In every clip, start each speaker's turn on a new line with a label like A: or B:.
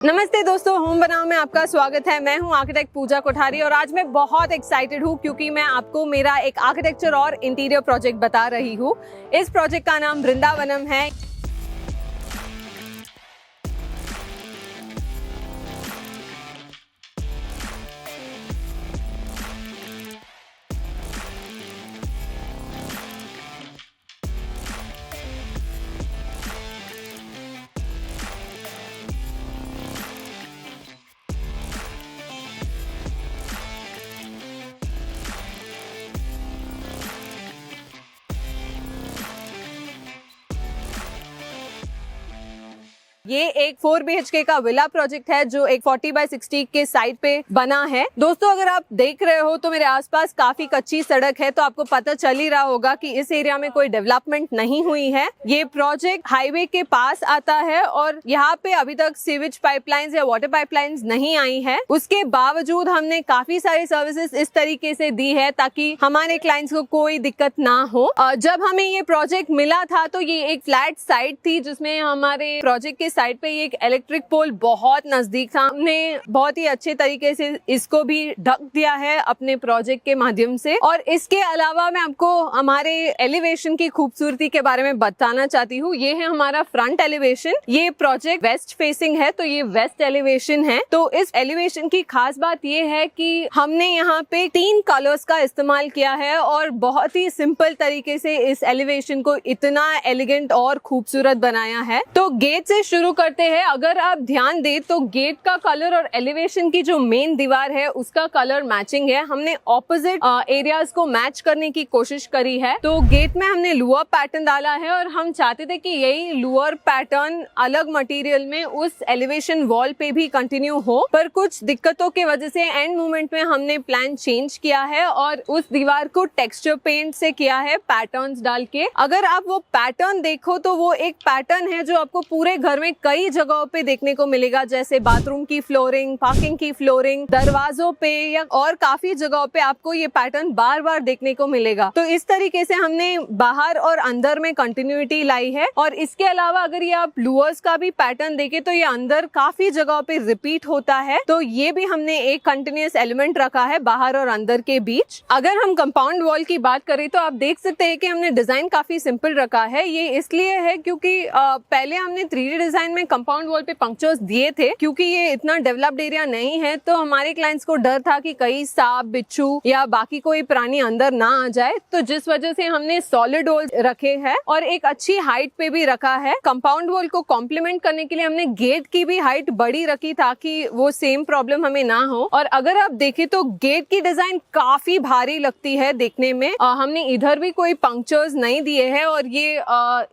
A: नमस्ते दोस्तों, होम बनाओ में आपका स्वागत है। मैं हूं आर्किटेक्ट पूजा कोठारी और आज मैं बहुत एक्साइटेड हूं क्योंकि मैं आपको मेरा एक आर्किटेक्चर और इंटीरियर प्रोजेक्ट बता रही हूं। इस प्रोजेक्ट का नाम वृंदावनम है। ये एक 4 BHK का विला प्रोजेक्ट है जो एक 40x60 के साइट पे बना है। दोस्तों, अगर आप देख रहे हो तो मेरे आसपास काफी कच्ची सड़क है, तो आपको पता चल ही रहा होगा कि इस एरिया में कोई डेवलपमेंट नहीं हुई है। ये प्रोजेक्ट हाईवे के पास आता है और यहाँ पे अभी तक सीवेज पाइपलाइंस या वाटर पाइपलाइंस नहीं आई है। उसके बावजूद हमने काफी सारी सर्विसेज इस तरीके से दी है ताकि हमारे क्लाइंट्स को कोई दिक्कत ना हो। जब हमें ये प्रोजेक्ट मिला था तो ये एक फ्लैट साइट थी जिसमें हमारे प्रोजेक्ट के साइड पे एक इलेक्ट्रिक पोल बहुत नजदीक था। हमने बहुत ही अच्छे तरीके से इसको भी ढक दिया है अपने प्रोजेक्ट के माध्यम से। और इसके अलावा मैं आपको हमारे एलिवेशन की खूबसूरती के बारे में बताना चाहती हूँ। ये है हमारा फ्रंट एलिवेशन। ये प्रोजेक्ट वेस्ट फेसिंग है, तो ये वेस्ट एलिवेशन है। तो इस एलिवेशन की खास बात ये है कि हमने यहाँ पे 3 कलर्स का इस्तेमाल किया है और बहुत ही सिंपल तरीके से इस एलिवेशन को इतना एलिगेंट और खूबसूरत बनाया है। तो गेट से शुरू करते हैं। अगर आप ध्यान दें तो गेट का कलर और एलिवेशन की जो मेन दीवार है उसका कलर मैचिंग है। हमने ऑपोजिट एरियाज को मैच करने की कोशिश करी है। तो गेट में हमने लुअर पैटर्न डाला है और हम चाहते थे कि यही लुअर पैटर्न अलग मटेरियल में उस एलिवेशन वॉल पे भी कंटिन्यू हो, पर कुछ दिक्कतों की वजह से एंड मोमेंट में हमने प्लान चेंज किया है और उस दीवार को टेक्सचर पेंट से किया है पैटर्न्स डाल के। अगर आप वो पैटर्न देखो तो वो एक पैटर्न है जो आपको पूरे घर में कई जगहों पे देखने को मिलेगा, जैसे बाथरूम की फ्लोरिंग, पार्किंग की फ्लोरिंग, दरवाजों पे या और काफी जगहों पे आपको ये पैटर्न बार बार देखने को मिलेगा। तो इस तरीके से हमने बाहर और अंदर में कंटिन्यूटी लाई है। और इसके अलावा अगर ये आप लुअर्स का भी पैटर्न देखें तो ये अंदर काफी जगहों पे रिपीट होता है। तो ये भी हमने एक कंटिन्यूअस एलिमेंट रखा है बाहर और अंदर के बीच। अगर हम कंपाउंड वॉल की बात करें तो आप देख सकते हैं कि हमने डिजाइन काफी सिंपल रखा है। ये इसलिए है क्योंकि पहले हमने 3D डिजाइन में कंपाउंड वॉल पे पंक्चर्स दिए थे, क्योंकि ये इतना डेवलप्ड एरिया नहीं है। तो हमारे क्लाइंट्स को डर था कि कहीं सांप, बिच्छू या बाकी कोई प्राणी अंदर ना आ जाए, तो जिस वजह से हमने सॉलिड वॉल रखे हैं और एक अच्छी हाइट पे भी रखा है। कंपाउंड वॉल को कॉम्प्लीमेंट करने के लिए हमने गेट की भी हाइट बड़ी रखी ताकि वो सेम प्रॉब्लम हमें ना हो। और अगर आप देखें तो गेट की डिजाइन काफी भारी लगती है देखने में। हमने इधर भी कोई पंक्चर्स नहीं दिए हैं और ये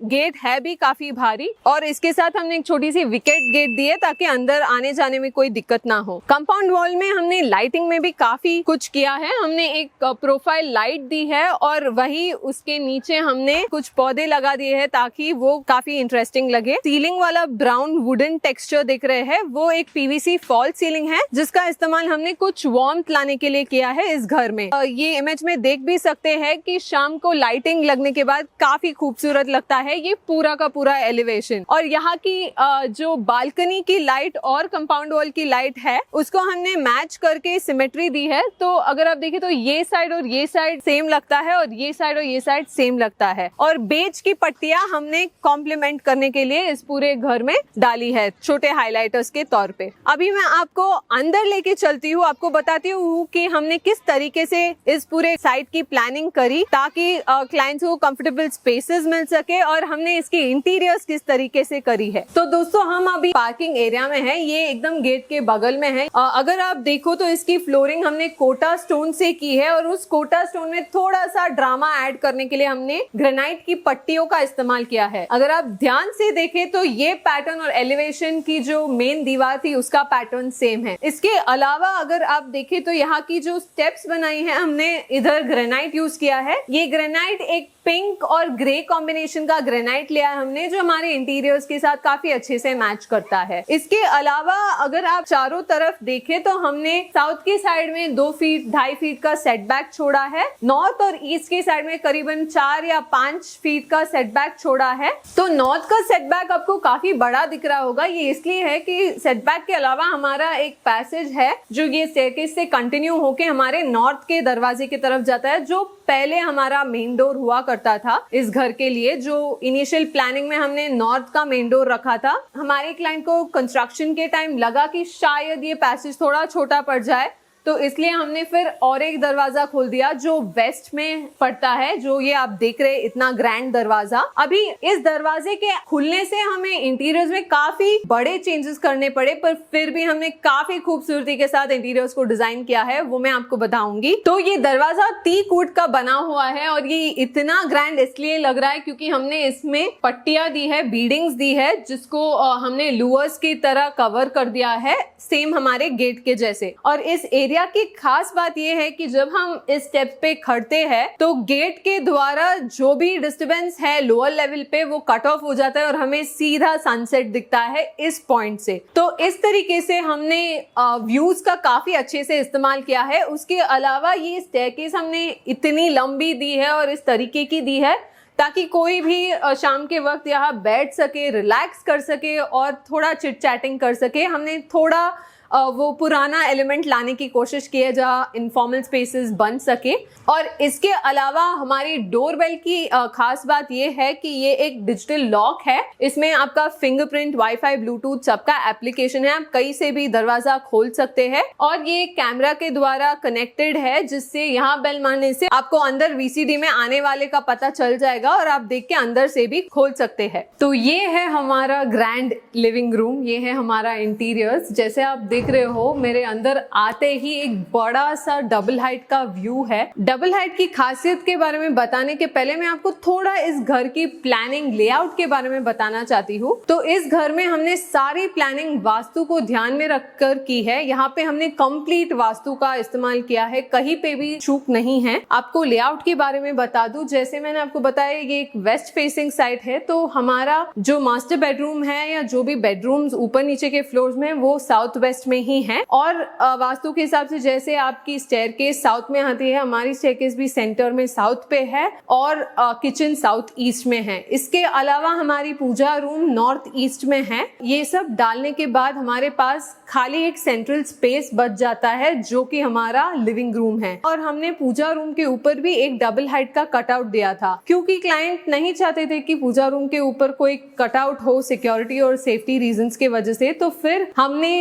A: गेट है भी काफी भारी। और इसके साथ हमने एक छोटी सी विकेट गेट दी है ताकि अंदर आने जाने में कोई दिक्कत ना हो। कंपाउंड वॉल में हमने लाइटिंग में भी काफी कुछ किया है। हमने एक प्रोफाइल लाइट दी है और वही उसके नीचे हमने कुछ पौधे लगा दिए हैं ताकि वो काफी इंटरेस्टिंग लगे। सीलिंग वाला ब्राउन वुडन टेक्सचर दिख रहे हैं, वो एक PVC फॉल सीलिंग है जिसका इस्तेमाल हमने कुछ वार्मथ लाने के लिए किया है इस घर में। ये इमेज में देख भी सकते हैं कि शाम को लाइटिंग लगने के बाद काफी खूबसूरत लगता है ये पूरा का पूरा एलिवेशन। और यहाँ की जो बालकनी की लाइट और कंपाउंड वॉल की लाइट है उसको हमने मैच करके सिमेट्री दी है। तो अगर आप देखें तो ये साइड और ये साइड सेम लगता है और ये साइड और ये साइड सेम लगता है। और बेज की पट्टियां हमने कॉम्प्लीमेंट करने के लिए इस पूरे घर में डाली है छोटे हाइलाइटर्स के तौर पे। अभी मैं आपको अंदर लेके चलती हूँ, आपको बताती हूँ कि हमने किस तरीके से इस पूरे साइट की प्लानिंग करी ताकि क्लाइंट्स को कंफर्टेबल स्पेसेस मिल सके और हमने इसकी इंटीरियर्स किस तरीके से करी है। तो दोस्तों, हम अभी पार्किंग एरिया में है। ये एकदम गेट के बगल में है। अगर आप देखो तो इसकी फ्लोरिंग हमने कोटा स्टोन से की है और उस कोटा स्टोन में थोड़ा सा ड्रामा ऐड करने के लिए हमने ग्रेनाइट की पट्टियों का इस्तेमाल किया है। अगर आप ध्यान से देखें तो ये पैटर्न और एलिवेशन की जो मेन दीवार थी उसका पैटर्न सेम है। इसके अलावा अगर आप देखें तो यहाँ की जो स्टेप्स बनाई है हमने इधर ग्रेनाइट यूज किया है। ये ग्रेनाइट एक पिंक और ग्रे कॉम्बिनेशन का ग्रेनाइट लिया है हमने, जो हमारे इंटीरियर्स के साथ काफी काफी अच्छे से मैच करता है। इसके अलावा अगर आप चारों तरफ देखें तो हमने साउथ की साइड में 2 फीट 2.5 फीट का सेटबैक छोड़ा है, नॉर्थ और ईस्ट की साइड में करीबन 4 या 5 फीट का सेटबैक छोड़ा है। तो नॉर्थ का सेटबैक आपको काफी बड़ा दिख रहा होगा, ये इसलिए है कि सेटबैक के अलावा हमारा एक पैसेज है जो ये स्टेयरकेस से कंटिन्यू होके हमारे नॉर्थ के दरवाजे की तरफ जाता है, जो पहले हमारा मेन डोर हुआ करता था इस घर के लिए। जो इनिशियल प्लानिंग में हमने नॉर्थ का मेन डोर रखा था, हमारे क्लाइंट को कंस्ट्रक्शन के टाइम लगा कि शायद ये पैसेज थोड़ा छोटा पड़ जाए, तो इसलिए हमने फिर और एक दरवाजा खोल दिया जो वेस्ट में पड़ता है, जो ये आप देख रहे हैं इतना ग्रैंड दरवाजा। अभी इस दरवाजे के खुलने से हमें इंटीरियर्स में काफी बड़े चेंजेस करने पड़े, पर फिर भी हमने काफी खूबसूरती के साथ इंटीरियर्स को डिजाइन किया है, वो मैं आपको बताऊंगी। तो ये दरवाजा टीक वुड का बना हुआ है और ये इतना ग्रैंड इसलिए लग रहा है क्योंकि हमने इसमें पट्टियां दी है, बीडिंग्स दी है, जिसको हमने लुअर्स की तरह कवर कर दिया है, सेम हमारे गेट के जैसे। और इस एरिया की खास बात यह है कि जब हम इस स्टेप पे खड़ते हैं तो गेट के द्वारा जो भी डिस्टर्बेंस है लोअर लेवल पे वो कट ऑफ हो जाता है और हमें सीधा सनसेट दिखता है इस पॉइंट से। तो इस तरीके से हमने व्यूज का काफी अच्छे से इस्तेमाल किया है। उसके अलावा ये स्टेयरकेस हमने इतनी लंबी दी है और इस तरीके की दी है ताकि कोई भी शाम के वक्त यहाँ बैठ सके, रिलैक्स कर सके और थोड़ा चिट चैटिंग कर सके। हमने थोड़ा वो पुराना एलिमेंट लाने की कोशिश की है जहाँ इनफॉर्मल स्पेसेस बन सके। और इसके अलावा हमारी डोरबेल की खास बात ये है कि ये एक डिजिटल लॉक है, इसमें आपका फिंगरप्रिंट, वाईफाई, ब्लूटूथ सबका एप्लीकेशन है, आप कहीं से भी दरवाजा खोल सकते हैं। और ये कैमरा के द्वारा कनेक्टेड है, जिससे यहाँ बेल मारने से आपको अंदर वीसीडी में आने वाले का पता चल जाएगा और आप देख के अंदर से भी खोल सकते हैं। तो ये है हमारा ग्रैंड लिविंग रूम, ये है हमारा इंटीरियर्स। जैसे आप देख रहे हो मेरे अंदर आते ही एक बड़ा सा डबल हाइट का व्यू है। डबल हाइट की खासियत के बारे में बताने के पहले मैं आपको थोड़ा इस घर की प्लानिंग, लेआउट के बारे में बताना चाहती हूँ। तो इस घर में हमने सारी प्लानिंग वास्तु को ध्यान में रखकर की है। यहाँ पे हमने कंप्लीट वास्तु का इस्तेमाल किया है, कहीं पे भी चूक नहीं है। आपको लेआउट के बारे में बता दूं, जैसे मैंने आपको बताया ये एक वेस्ट फेसिंग साइट है, तो हमारा जो मास्टर बेडरूम है या जो भी बेडरूम्स ऊपर नीचे के फ्लोर्स में वो साउथ वेस्ट में ही है। और वास्तु के हिसाब से जैसे आपकी स्टेयरकेस साउथ में आती है, हमारी स्टेयरकेस भी सेंटर में साउथ पे है और किचन साउथ ईस्ट में है। इसके अलावा हमारी पूजा रूम नॉर्थ ईस्ट में है। ये सब डालने के बाद हमारे पास खाली एक सेंट्रल स्पेस बच जाता है जो कि हमारा लिविंग रूम है। और हमने पूजा रूम के ऊपर भी एक डबल हाइट का कटआउट दिया था, क्योंकि क्लाइंट नहीं चाहते थे कि पूजा रूम के ऊपर कोई कटआउट हो सिक्योरिटी और सेफ्टी रीजंस के वजह से। तो फिर हमने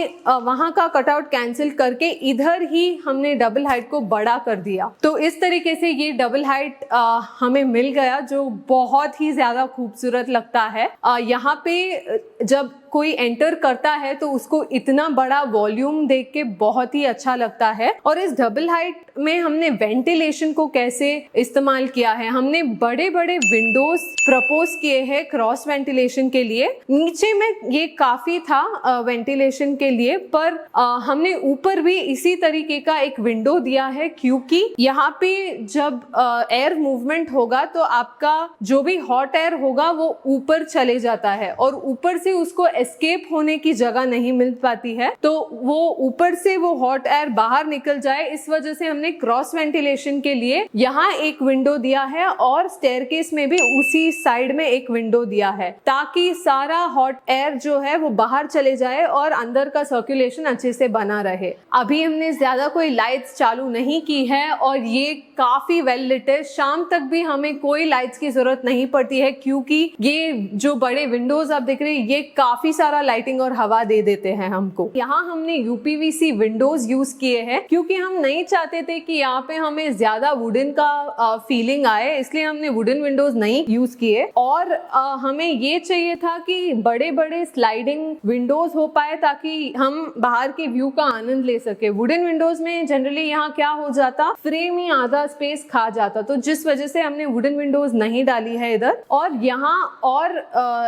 A: वहां का कटआउट कैंसिल करके इधर ही हमने डबल हाइट को बड़ा कर दिया। तो इस तरीके से ये डबल हाइट हमें मिल गया, जो बहुत ही ज्यादा खूबसूरत लगता है। यहाँ पे जब कोई एंटर करता है तो उसको इतना बड़ा वॉल्यूम देख के बहुत ही अच्छा लगता है। और इस डबल हाइट में हमने वेंटिलेशन को कैसे इस्तेमाल किया है, हमने बड़े बड़े विंडोज प्रपोज किए हैं क्रॉस वेंटिलेशन के लिए। नीचे में ये काफी था वेंटिलेशन के लिए, पर हमने ऊपर भी इसी तरीके का एक विंडो दिया है, क्योंकि यहाँ पे जब एयर मूवमेंट होगा तो आपका जो भी हॉट एयर होगा वो ऊपर चले जाता है और ऊपर से उसको एस्केप होने की जगह नहीं मिल पाती है। तो वो ऊपर से वो हॉट एयर बाहर निकल जाए, इस वजह से हमने क्रॉस वेंटिलेशन के लिए यहाँ एक विंडो दिया है और स्टेयरकेस में भी उसी साइड में एक विंडो दिया है, ताकि सारा हॉट एयर जो है वो बाहर चले जाए और अंदर का सर्कुलेशन अच्छे से बना रहे। अभी हमने ज्यादा कोई लाइट्स चालू नहीं की है और ये काफी वेल लिट है। शाम तक भी हमें कोई लाइट्स की जरूरत नहीं पड़ती है, क्योंकि ये जो बड़े विंडोज आप देख रहे हैं ये काफी सारा लाइटिंग और हवा दे देते हैं हमको। यहाँ हमने यूपीवीसी विंडोज यूज किए हैं, क्योंकि हम नहीं चाहते थे कि यहाँ पे हमें ज्यादा वुडन का फीलिंग आए, इसलिए हमने वुडन विंडोज नहीं यूज किए। और हमें ये चाहिए था कि बड़े बड़े स्लाइडिंग विंडोज हो पाए ताकि हम बाहर के व्यू का आनंद ले सके। वुडन विंडोज में जनरली यहाँ क्या हो जाता, फ्रेम ही आधा स्पेस खा जाता, तो जिस वजह से हमने वुडन विंडोज नहीं डाली है इधर। और यहाँ और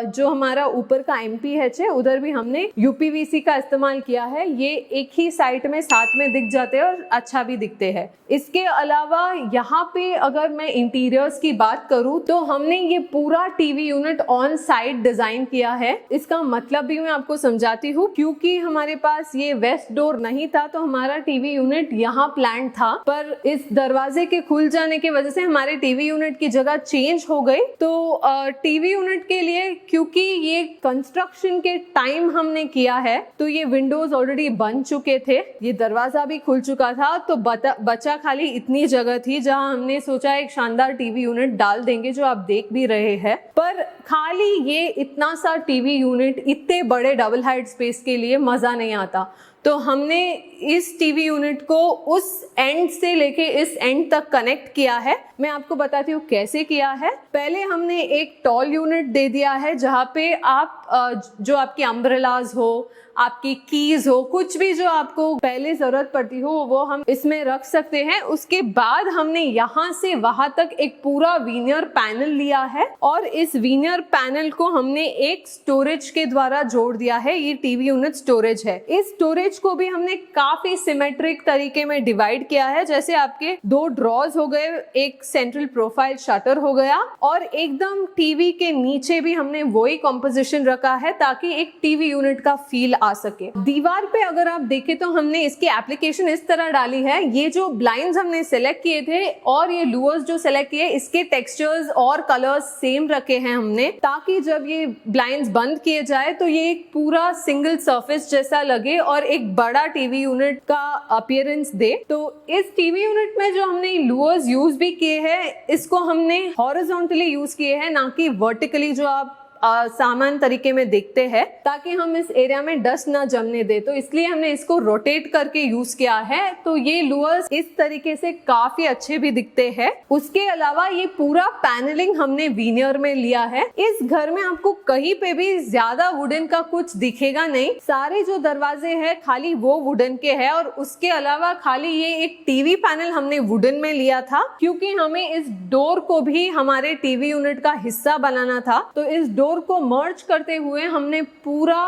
A: जो हमारा ऊपर का एमपी है PVCH है, उधर भी हमने UPVC का इस्तेमाल किया है। ये एक ही साइट में साथ में दिख जाते हैं और अच्छा भी दिखते हैं। इसके अलावा यहाँ पे अगर मैं इंटीरियर्स की बात करूँ तो हमने ये पूरा TV unit on site design किया है। इसका मतलब भी मैं आपको समझाती हूँ। क्योंकि हमारे पास ये वेस्ट डोर नहीं था तो हमारा टीवी यूनिट यहाँ प्लान था, पर इस दरवाजे के खुल जाने की वजह से हमारे टीवी यूनिट की जगह चेंज हो गई। तो टीवी यूनिट के लिए क्योंकि ये कंस्ट्रक्शन के टाइम हमने किया है तो ये विंडोज ऑलरेडी बन चुके थे, ये दरवाजा भी खुल चुका था, तो बचा खाली इतनी जगह थी जहां हमने सोचा एक शानदार टीवी यूनिट डाल देंगे, जो आप देख भी रहे हैं। पर खाली ये इतना सा टीवी यूनिट इतने बड़े डबल हाइट स्पेस के लिए मजा नहीं आता। तो हमने इस टीवी यूनिट को उस एंड से लेके इस एंड तक कनेक्ट किया है। मैं आपको बताती हूँ कैसे किया है। पहले हमने एक टॉल यूनिट दे दिया है जहाँ पे आप जो आपकी अम्ब्रेलाज हो, आपकी कीज हो, कुछ भी जो आपको पहले जरूरत पड़ती हो वो हम इसमें रख सकते हैं। उसके बाद हमने यहाँ से वहां तक एक पूरा वीनियर पैनल लिया है और इस वीनियर पैनल को हमने एक स्टोरेज के द्वारा जोड़ दिया है। ये टीवी यूनिट स्टोरेज है। इस स्टोरेज को भी हमने काफी सिमेट्रिक तरीके में डिवाइड किया है। जैसे आपके 2 ड्रॉज हो गए, एक सेंट्रल प्रोफाइल शटर हो गया और एकदम टीवी के नीचे भी हमने वही कॉम्पोजिशन रखा है ताकि एक टीवी यूनिट का फील आ सके। दीवार पे अगर आप देखें तो हमने इसकी एप्लीकेशन इस तरह डाली है। ये जो ब्लाइंड्स हमने सेलेक्ट किए थे और ये लूवर्स जो सेलेक्ट किए, इसके टेक्सचर्स और कलर्स सेम रखे हैं हमने, ताकि जब ये ब्लाइंड्स बंद किए जाए तो ये एक पूरा सिंगल सरफेस जैसा लगे और एक बड़ा टीवी यूनिट का अपीयरेंस दे। तो इस टीवी यूनिट में जो हमने लूवर्स यूज भी किए हैं, इसको हमने हॉरिजॉन्टली यूज किए हैं, ना कि वर्टिकली जो आप सामान तरीके में देखते हैं, ताकि हम इस एरिया में डस्ट ना जमने दे। तो इसलिए हमने इसको रोटेट करके यूज किया है। तो ये लूअर्स इस तरीके से काफी अच्छे भी दिखते हैं। उसके अलावा ये पूरा पैनलिंग हमने वीनियर में लिया है। इस घर में आपको कहीं पे भी ज्यादा वुडन का कुछ दिखेगा नहीं। सारे जो दरवाजे हैं खाली वो वुडन के हैं और उसके अलावा खाली ये एक टीवी पैनल हमने वुडन में लिया था, क्योंकि हमें इस डोर को भी हमारे टीवी यूनिट का हिस्सा बनाना था। तो इस डोर को मर्ज करते हुए हमने पूरा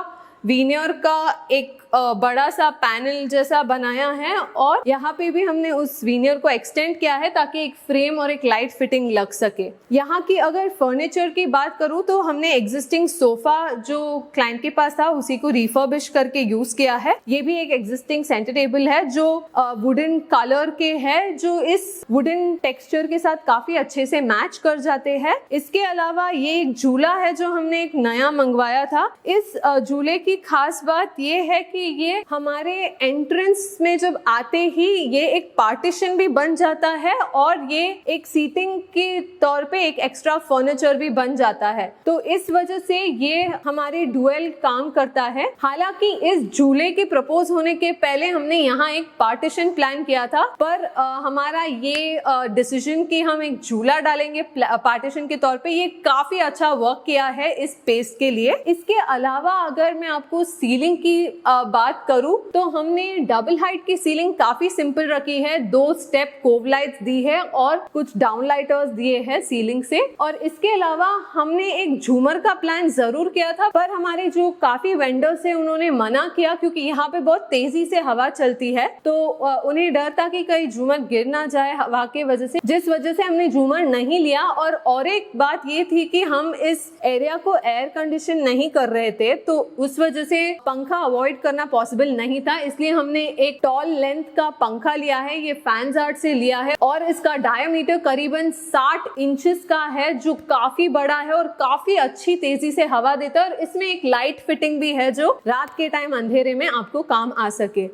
A: वीनियर का एक बड़ा सा पैनल जैसा बनाया है और यहाँ पे भी हमने उस वीनियर को एक्सटेंड किया है ताकि एक फ्रेम और एक लाइट फिटिंग लग सके। यहाँ की अगर फर्नीचर की बात करूँ तो हमने एग्जिस्टिंग सोफा जो क्लाइंट के पास था उसी को रिफर्बिश करके यूज किया है। ये भी एक एग्जिस्टिंग सेंटर टेबल है जो वुडन कलर के है, जो इस वुडन टेक्सचर के साथ काफी अच्छे से मैच कर जाते हैं। इसके अलावा ये एक झूला है जो हमने एक नया मंगवाया था। इस झूले की खास बात ये है कि ये हमारे एंट्रेंस में जब आते ही ये एक पार्टीशन भी बन जाता है और ये एक सीटिंग के तौर पे एक एक्स्ट्रा फर्नीचर भी बन जाता है। तो इस वजह से ये हमारे डुअल काम करता है। हालांकि इस झूले के प्रपोज होने के पहले हमने यहाँ एक पार्टीशन प्लान किया था, पर हमारा ये डिसीजन कि हम एक झूला डालेंगे पार्टीशन के तौर पे, ये काफी अच्छा वर्क किया है इस स्पेस के लिए। इसके अलावा अगर मैं आपको सीलिंग की बात करूं तो हमने डबल हाइट की सीलिंग काफी सिंपल रखी है। 2 स्टेप कोव लाइट्स दी है और कुछ डाउन लाइटर्स दिए हैं सीलिंग से। और इसके अलावा हमने एक झूमर का प्लान जरूर किया था, पर हमारे जो काफी वेंडर्स है उन्होंने मना किया, क्योंकि यहाँ पे बहुत तेजी से हवा चलती है तो उन्हें डर था कि कहीं झूमर गिर ना जाए हवा के वजह से, जिस वजह से हमने झूमर नहीं लिया। और एक बात ये थी कि हम इस एरिया को एयर कंडीशन नहीं कर रहे थे, तो उस वजह से पंखा अवॉइड करना पॉसिबल नहीं था। इसलिए हमने एक टॉल लेंथ का पंखा लिया है, ये फैंस आर्ट से लिया है और इसका डायमीटर करीबन 60 इंचेस का है, जो काफी बड़ा है और काफी अच्छी तेजी से हवा देता है। और इसमें एक लाइट फिटिंग भी है जो रात के टाइम अंधेरे में आपको काम आ सके।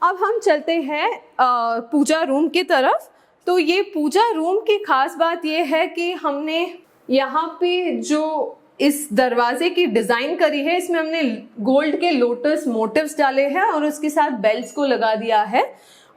A: अब हम चलते हैं पूजा रूम की तरफ। तो ये पूजा रूम की खास बात ये है कि हमने यहाँ पे जो इस दरवाजे की डिजाइन करी है, इसमें हमने गोल्ड के लोटस मोटिव्स डाले हैं और उसके साथ बेल्स को लगा दिया है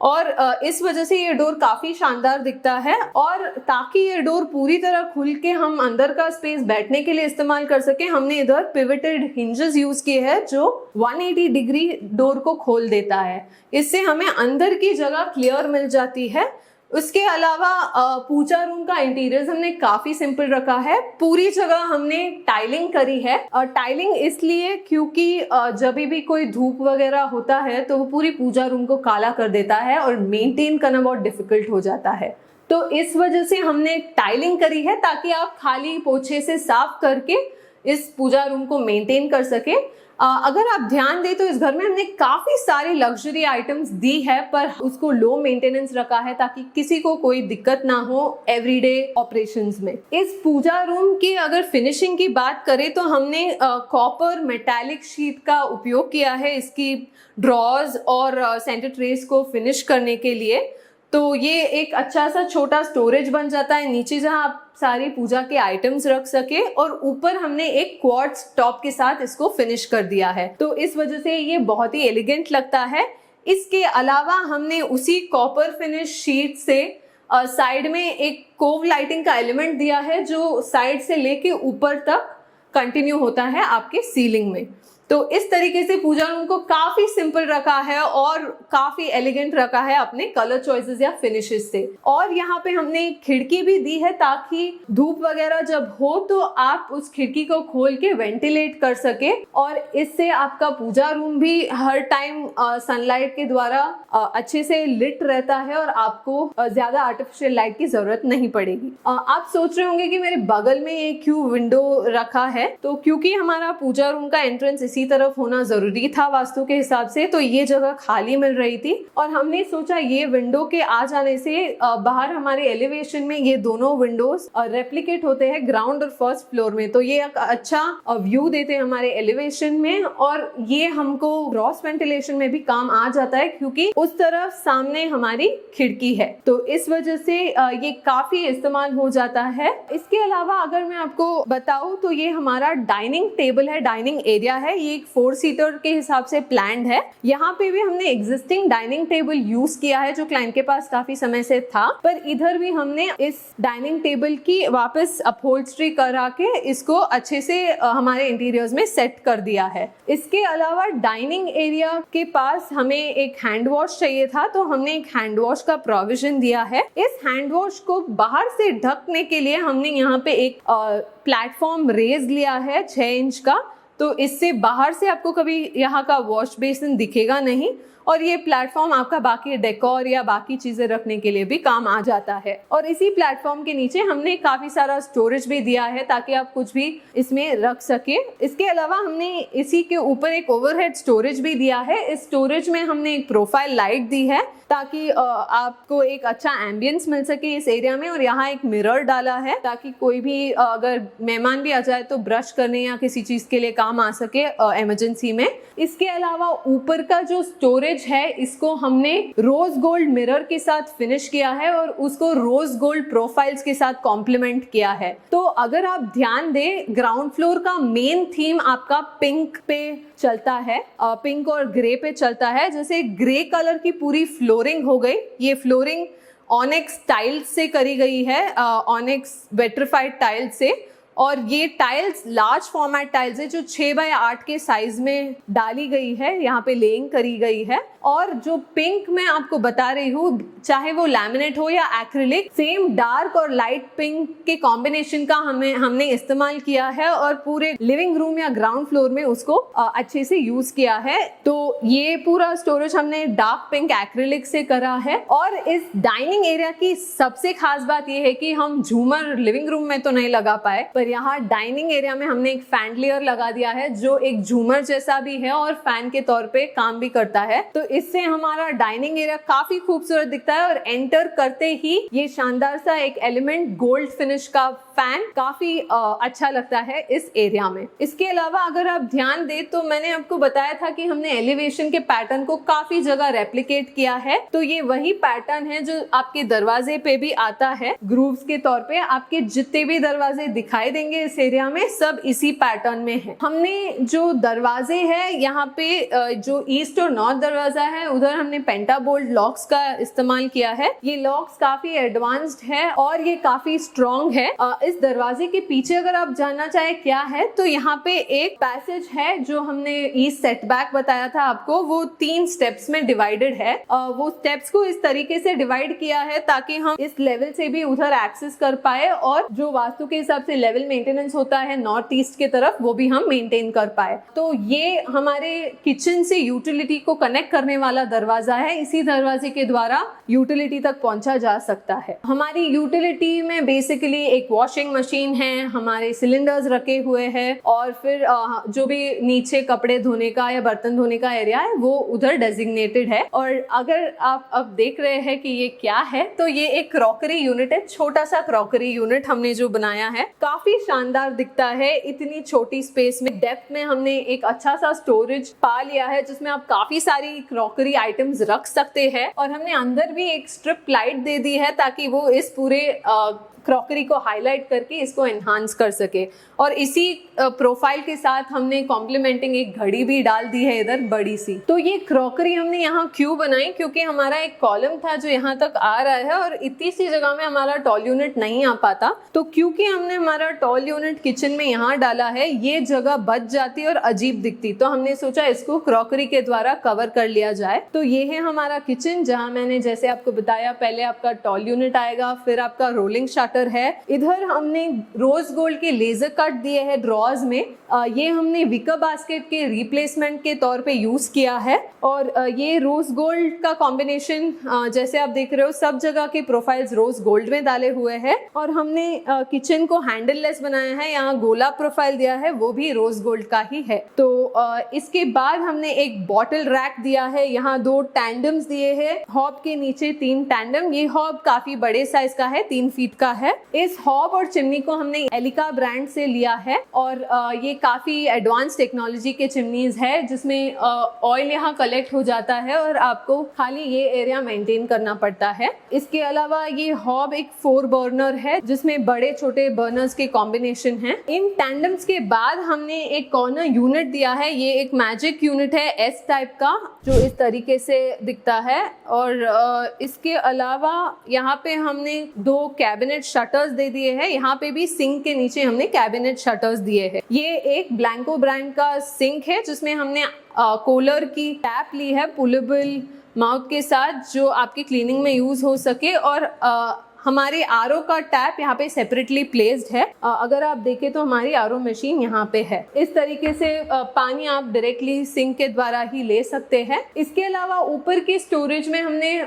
A: और इस वजह से ये डोर काफी शानदार दिखता है। और ताकि ये डोर पूरी तरह खुल के हम अंदर का स्पेस बैठने के लिए इस्तेमाल कर सके, हमने इधर पिवटेड हिंजेस यूज किए हैं जो 180 डिग्री डोर को खोल देता है। इससे हमें अंदर की जगह क्लियर मिल जाती है। उसके अलावा पूजा रूम का इंटीरियर हमने काफी सिंपल रखा है। पूरी जगह हमने टाइलिंग करी है, और टाइलिंग इसलिए क्योंकि जब भी कोई धूप वगैरह होता है तो वो पूरी पूजा रूम को काला कर देता है और मेंटेन करना बहुत डिफिकल्ट हो जाता है। तो इस वजह से हमने टाइलिंग करी है ताकि आप खाली पोछे से साफ करके इस पूजा रूम को मेंटेन कर सके। अगर आप ध्यान दें तो इस घर में हमने काफी सारी लग्जरी आइटम्स दी है, पर उसको लो मेंटेनेंस रखा है ताकि किसी को कोई दिक्कत ना हो एवरीडे ऑपरेशंस में। इस पूजा रूम की अगर फिनिशिंग की बात करें तो हमने कॉपर मेटालिक शीट का उपयोग किया है इसकी ड्रॉर्स और सेंटर ट्रेस को फिनिश करने के लिए। तो ये एक अच्छा सा छोटा स्टोरेज बन जाता है नीचे, जहां आप सारी पूजा के आइटम्स रख सके, और ऊपर हमने एक क्वार्ट्ज टॉप के साथ इसको फिनिश कर दिया है। तो इस वजह से ये बहुत ही एलिगेंट लगता है। इसके अलावा हमने उसी कॉपर फिनिश शीट से साइड में एक कोव लाइटिंग का एलिमेंट दिया है जो साइड से लेके ऊपर तक कंटिन्यू होता है आपके सीलिंग में। तो इस तरीके से पूजा रूम को काफी सिंपल रखा है और काफी एलिगेंट रखा है अपने कलर चॉइसेस या फिनिशेस से। और यहाँ पे हमने एक खिड़की भी दी है ताकि धूप वगैरह जब हो तो आप उस खिड़की को खोल के वेंटिलेट कर सके, और इससे आपका पूजा रूम भी हर टाइम सनलाइट के द्वारा अच्छे से लिट रहता है और आपको ज्यादा आर्टिफिशियल लाइट की जरूरत नहीं पड़ेगी। आप सोच रहे होंगे कि मेरे बगल में एक क्यों विंडो रखा है, तो क्योंकि हमारा पूजा रूम का एंट्रेंस इसी तरफ होना जरूरी था वास्तु के हिसाब से, तो ये जगह खाली मिल रही थी और हमने सोचा ये विंडो के आ जाने से बाहर हमारे एलिवेशन में ये दोनों विंडोज रेप्लिकेट होते हैं ग्राउंड और फर्स्ट फ्लोर में, तो ये एक अच्छा व्यू देते हैं हमारे एलिवेशन में, और ये हमको क्रॉस वेंटिलेशन में भी काम आ जाता है क्योंकि उस तरफ सामने हमारी खिड़की है। तो इस वजह से ये काफी इस्तेमाल हो जाता है। इसके अलावा अगर मैं आपको बताऊं तो ये हमारा डाइनिंग टेबल है, डाइनिंग एरिया है। ये एक 4 सीटर के हिसाब से प्लान्ड है। यहाँ पे भी हमने एग्जिस्टिंग डाइनिंग टेबल यूज किया है जो क्लाइंट के पास काफी समय से था, पर इधर भी हमने इस डाइनिंग टेबल की वापस अपहोल्स्ट्री करा के इसको अच्छे से हमारे इंटीरियर्स में सेट कर दिया है। इसके अलावा डाइनिंग एरिया के पास हमें एक हैंड वॉश चाहिए था, तो हमने एक हैंड वॉश का प्रोविजन दिया है। इस हैंड वॉश को बाहर से ढकने के लिए हमने यहाँ पे एक प्लेटफॉर्म रेज लिया है 6 इंच का, तो इससे बाहर से आपको कभी यहाँ का वॉश बेसिन दिखेगा नहीं, और ये प्लेटफॉर्म आपका बाकी डेकोर या बाकी चीजें रखने के लिए भी काम आ जाता है। और इसी प्लेटफॉर्म के नीचे हमने काफी सारा स्टोरेज भी दिया है ताकि आप कुछ भी इसमें रख सके। इसके अलावा हमने इसी के ऊपर एक ओवरहेड स्टोरेज भी दिया है। इस स्टोरेज में हमने एक प्रोफाइल लाइट दी है ताकि आपको एक अच्छा एम्बियंस मिल सके इस एरिया में, और यहाँ एक मिरर डाला है ताकि कोई भी अगर मेहमान भी आ जाए तो ब्रश करने या किसी चीज के लिए काम आ सके इमरजेंसी में। इसके अलावा ऊपर का जो स्टोरेज है इसको हमने रोज गोल्ड मिरर के साथ फिनिश किया है और उसको रोज गोल्ड प्रोफाइल्स के साथ कॉम्प्लीमेंट किया है। तो अगर आप ध्यान दें, ग्राउंड फ्लोर का मेन थीम आपका पिंक पे चलता है, पिंक और ग्रे पे चलता है। जैसे ग्रे कलर की पूरी फ्लोरिंग हो गई, ये फ्लोरिंग ऑनिक्स टाइल्स से करी गई है, ऑनिक्स वेट्रिफाइड टाइल्स से, और ये टाइल्स लार्ज फॉर्मेट टाइल्स है जो 6 बाय 8 के साइज में डाली गई है, यहाँ पे लेइंग करी गई है। और जो पिंक मैं आपको बता रही हूँ, चाहे वो लैमिनेट हो या एक्रिलिक, सेम डार्क और लाइट पिंक के कॉम्बिनेशन का हमने इस्तेमाल किया है और पूरे लिविंग रूम या ग्राउंड फ्लोर में उसको अच्छे से यूज किया है। तो ये पूरा स्टोरेज हमने डार्क पिंक एक्रिलिक से करा है। और इस डाइनिंग एरिया की सबसे खास बात यह है कि हम झूमर लिविंग रूम में तो नहीं लगा पाए, पर यहाँ डाइनिंग एरिया में हमने एक फैंडलियर लगा दिया है जो एक झूमर जैसा भी है और फैन के तौर पे काम भी करता है। तो इससे हमारा डाइनिंग एरिया काफी खूबसूरत दिखता है, और एंटर करते ही ये शानदार सा एक एलिमेंट गोल्ड फिनिश का फैन काफी अच्छा लगता है इस एरिया में। इसके अलावा अगर आप ध्यान दें तो मैंने आपको बताया था कि हमने एलिवेशन के पैटर्न को काफी जगह रेप्लिकेट किया है, तो ये वही पैटर्न है जो आपके दरवाजे पे भी आता है। ग्रूव्स के तौर पे आपके जितने भी दरवाजे दिखाई दिखाई देंगे इस एरिया में सब इसी पैटर्न में है। हमने जो दरवाजे हैं यहाँ पे जो ईस्ट और नॉर्थ दरवाजा है उधर हमने पेंटाबोल्ट लॉक्स का इस्तेमाल किया है। ये लॉक्स काफी एडवांस्ड है और ये काफी स्ट्रॉन्ग है। इस दरवाजे के पीछे अगर आप जानना चाहे क्या है तो यहाँ पे एक पैसेज है जो हमने ईस्ट सेटबैक बताया था आपको, वो 3 स्टेप्स में डिवाइडेड है। वो स्टेप्स को इस तरीके से डिवाइड किया है ताकि हम इस लेवल से भी उधर एक्सेस कर पाए और जो वास्तु के हिसाब से लेवल मेंटेनेंस होता है नॉर्थ ईस्ट के तरफ वो भी हम मेंटेन कर पाए। तो ये हमारे किचन से यूटिलिटी को कनेक्ट करने वाला दरवाजा है। इसी दरवाजे के द्वारा यूटिलिटी तक पहुंचा जा सकता है। हमारी यूटिलिटी में बेसिकली एक वॉशिंग मशीन है, हमारे सिलेंडर्स रखे हुए हैं और फिर जो भी नीचे कपड़े धोने का या बर्तन धोने का एरिया है वो उधर डेजिग्नेटेड है। और अगर आप अब देख रहे हैं कि ये क्या है तो ये एक क्रॉकरी यूनिट है, छोटा सा क्रॉकरी यूनिट हमने जो बनाया है, काफी शानदार दिखता है। इतनी छोटी स्पेस में डेप्थ में हमने एक अच्छा सा स्टोरेज पा लिया है जिसमें आप काफी सारी क्रॉकरी आइटम्स रख सकते हैं। और हमने अंदर भी एक स्ट्रिप लाइट दे दी है ताकि वो इस पूरे क्रॉकरी को हाईलाइट करके इसको एनहांस कर सके। और इसी प्रोफाइल के साथ हमने कॉम्प्लीमेंटिंग एक घड़ी भी डाल दी है इधर बड़ी सी। तो ये क्रॉकरी हमने यहाँ क्यों बनाई, क्योंकि हमारा एक कॉलम था जो यहाँ तक आ रहा है और इतनी सी जगह में हमारा टॉल यूनिट नहीं आ पाता। तो क्योंकि हमने हमारा टॉल यूनिट किचन में यहाँ डाला है ये जगह बच जाती और अजीब दिखती, तो हमने सोचा इसको क्रॉकरी के द्वारा कवर कर लिया जाए। तो ये है हमारा किचन जहाँ मैंने जैसे आपको बताया पहले आपका टॉल यूनिट आएगा, फिर आपका रोलिंग शटर है। इधर हमने रोज गोल्ड के लेजर कट दिए हैं ड्रॉज में। ये हमने विकर बास्केट के रिप्लेसमेंट के तौर पे यूज किया है। और ये रोज गोल्ड का कॉम्बिनेशन जैसे आप देख रहे हो सब जगह के प्रोफाइल्स रोज गोल्ड में डाले हुए हैं। और हमने किचन को हैंडल लेस बनाया है, यहाँ गोला प्रोफाइल दिया है वो भी रोज गोल्ड का ही है। तो इसके बाद हमने एक बॉटल रैक दिया है, यहाँ 2 टैंडम्स दिए हैं, हॉब के नीचे 3 टैंडम। ये हॉब काफी बड़े साइज का है, 3 फीट का है। इस हॉब और चिमनी को हमने एलिका ब्रांड से लिया है और ये काफी एडवांस टेक्नोलॉजी के चिमनीज है जिसमें ऑयल यहाँ कलेक्ट हो जाता है और आपको खाली ये एरिया मेंटेन करना पड़ता है। इसके अलावा ये हॉब एक 4 बर्नर है जिसमें बड़े छोटे बर्नर्स के कॉम्बिनेशन है। इन टैंडम्स के बाद हमने एक कॉर्नर यूनिट दिया है, ये एक मैजिक यूनिट है एस टाइप का जो इस तरीके से दिखता है। और इसके अलावा यहाँ पे हमने 2 कैबिनेट शटर्स दे दिए हैं, यहाँ पे भी सिंक के नीचे हमने कैबिनेट शटर्स दिए हैं। ये एक ब्लैंको ब्रांड का सिंक है जिसमें हमने कोलर की टैप ली है पुलेबल माउथ के साथ जो आपकी क्लीनिंग में यूज हो सके। और हमारे आरओ का टैप यहाँ पे सेपरेटली प्लेस्ड है। अगर आप देखें तो हमारी आरओ मशीन यहाँ पे है। इस तरीके से पानी आप डायरेक्टली सिंक के द्वारा ही ले सकते हैं। इसके अलावा ऊपर की स्टोरेज में हमने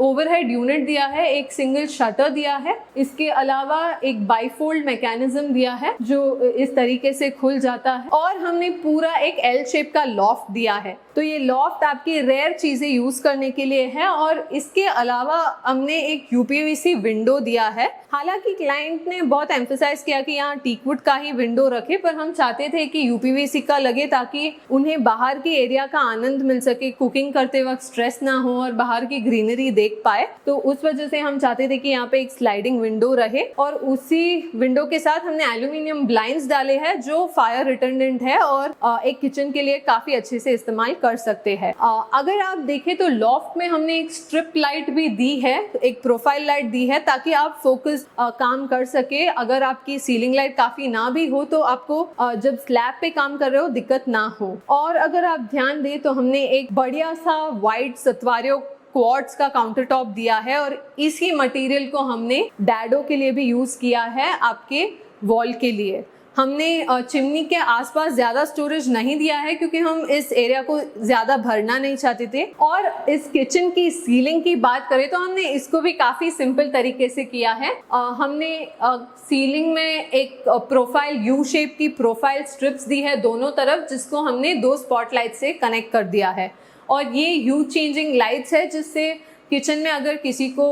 A: ओवरहेड यूनिट दिया है, एक सिंगल शटर दिया है। इसके अलावा एक बाईफोल्ड मैकेनिज्म दिया है जो इस तरीके से खुल जाता है। और हमने पूरा एक एल शेप का लॉफ्ट दिया है। तो ये लॉफ्ट आपकी रेयर चीजें यूज करने के लिए है। और इसके अलावा हमने एक यूपीवीसी विंडो दिया है। हालांकि क्लाइंट ने बहुत एम्फसाइज किया कि यहाँ टीकवुड का ही विंडो रखे, पर हम चाहते थे कि यूपीवीसी का लगे ताकि उन्हें बाहर की एरिया का आनंद मिल सके, कुकिंग करते वक्त स्ट्रेस ना हो और बाहर की ग्रीनरी देख पाए। तो उस वजह से हम चाहते थे कि यहाँ पे एक स्लाइडिंग विंडो रहे। और उसी विंडो के साथ हमने एल्यूमिनियम ब्लाइंड्स डाले हैं जो फायर रिटर्डेंट है और एक किचन के लिए काफी अच्छे से इस्तेमाल कर सकते हैं। अगर आप देखें तो लॉफ्ट में हमने एक स्ट्रिप लाइट भी दी है, एक प्रोफाइल लाइट दी है ताकि आप फोकस काम कर सके। अगर आपकी सीलिंग लाइट काफी ना भी हो तो आपको जब स्लैब पे काम कर रहे हो दिक्कत ना हो। और अगर आप ध्यान दें तो हमने एक बढ़िया सा वाइट सतवारियों क्वार्ट्ज का काउंटर टॉप दिया है और इसी मटेरियल को हमने डैडो के लिए भी यूज किया है, आपके वॉल के लिए। हमने चिमनी के आसपास ज़्यादा स्टोरेज नहीं दिया है क्योंकि हम इस एरिया को ज़्यादा भरना नहीं चाहते थे। और इस किचन की सीलिंग की बात करें तो हमने इसको भी काफ़ी सिंपल तरीके से किया है। हमने सीलिंग में एक प्रोफाइल यू शेप की प्रोफाइल स्ट्रिप्स दी है दोनों तरफ, जिसको हमने 2 स्पॉटलाइट से कनेक्ट कर दिया है। और ये ह्यू चेंजिंग लाइट्स है जिससे किचन में अगर किसी को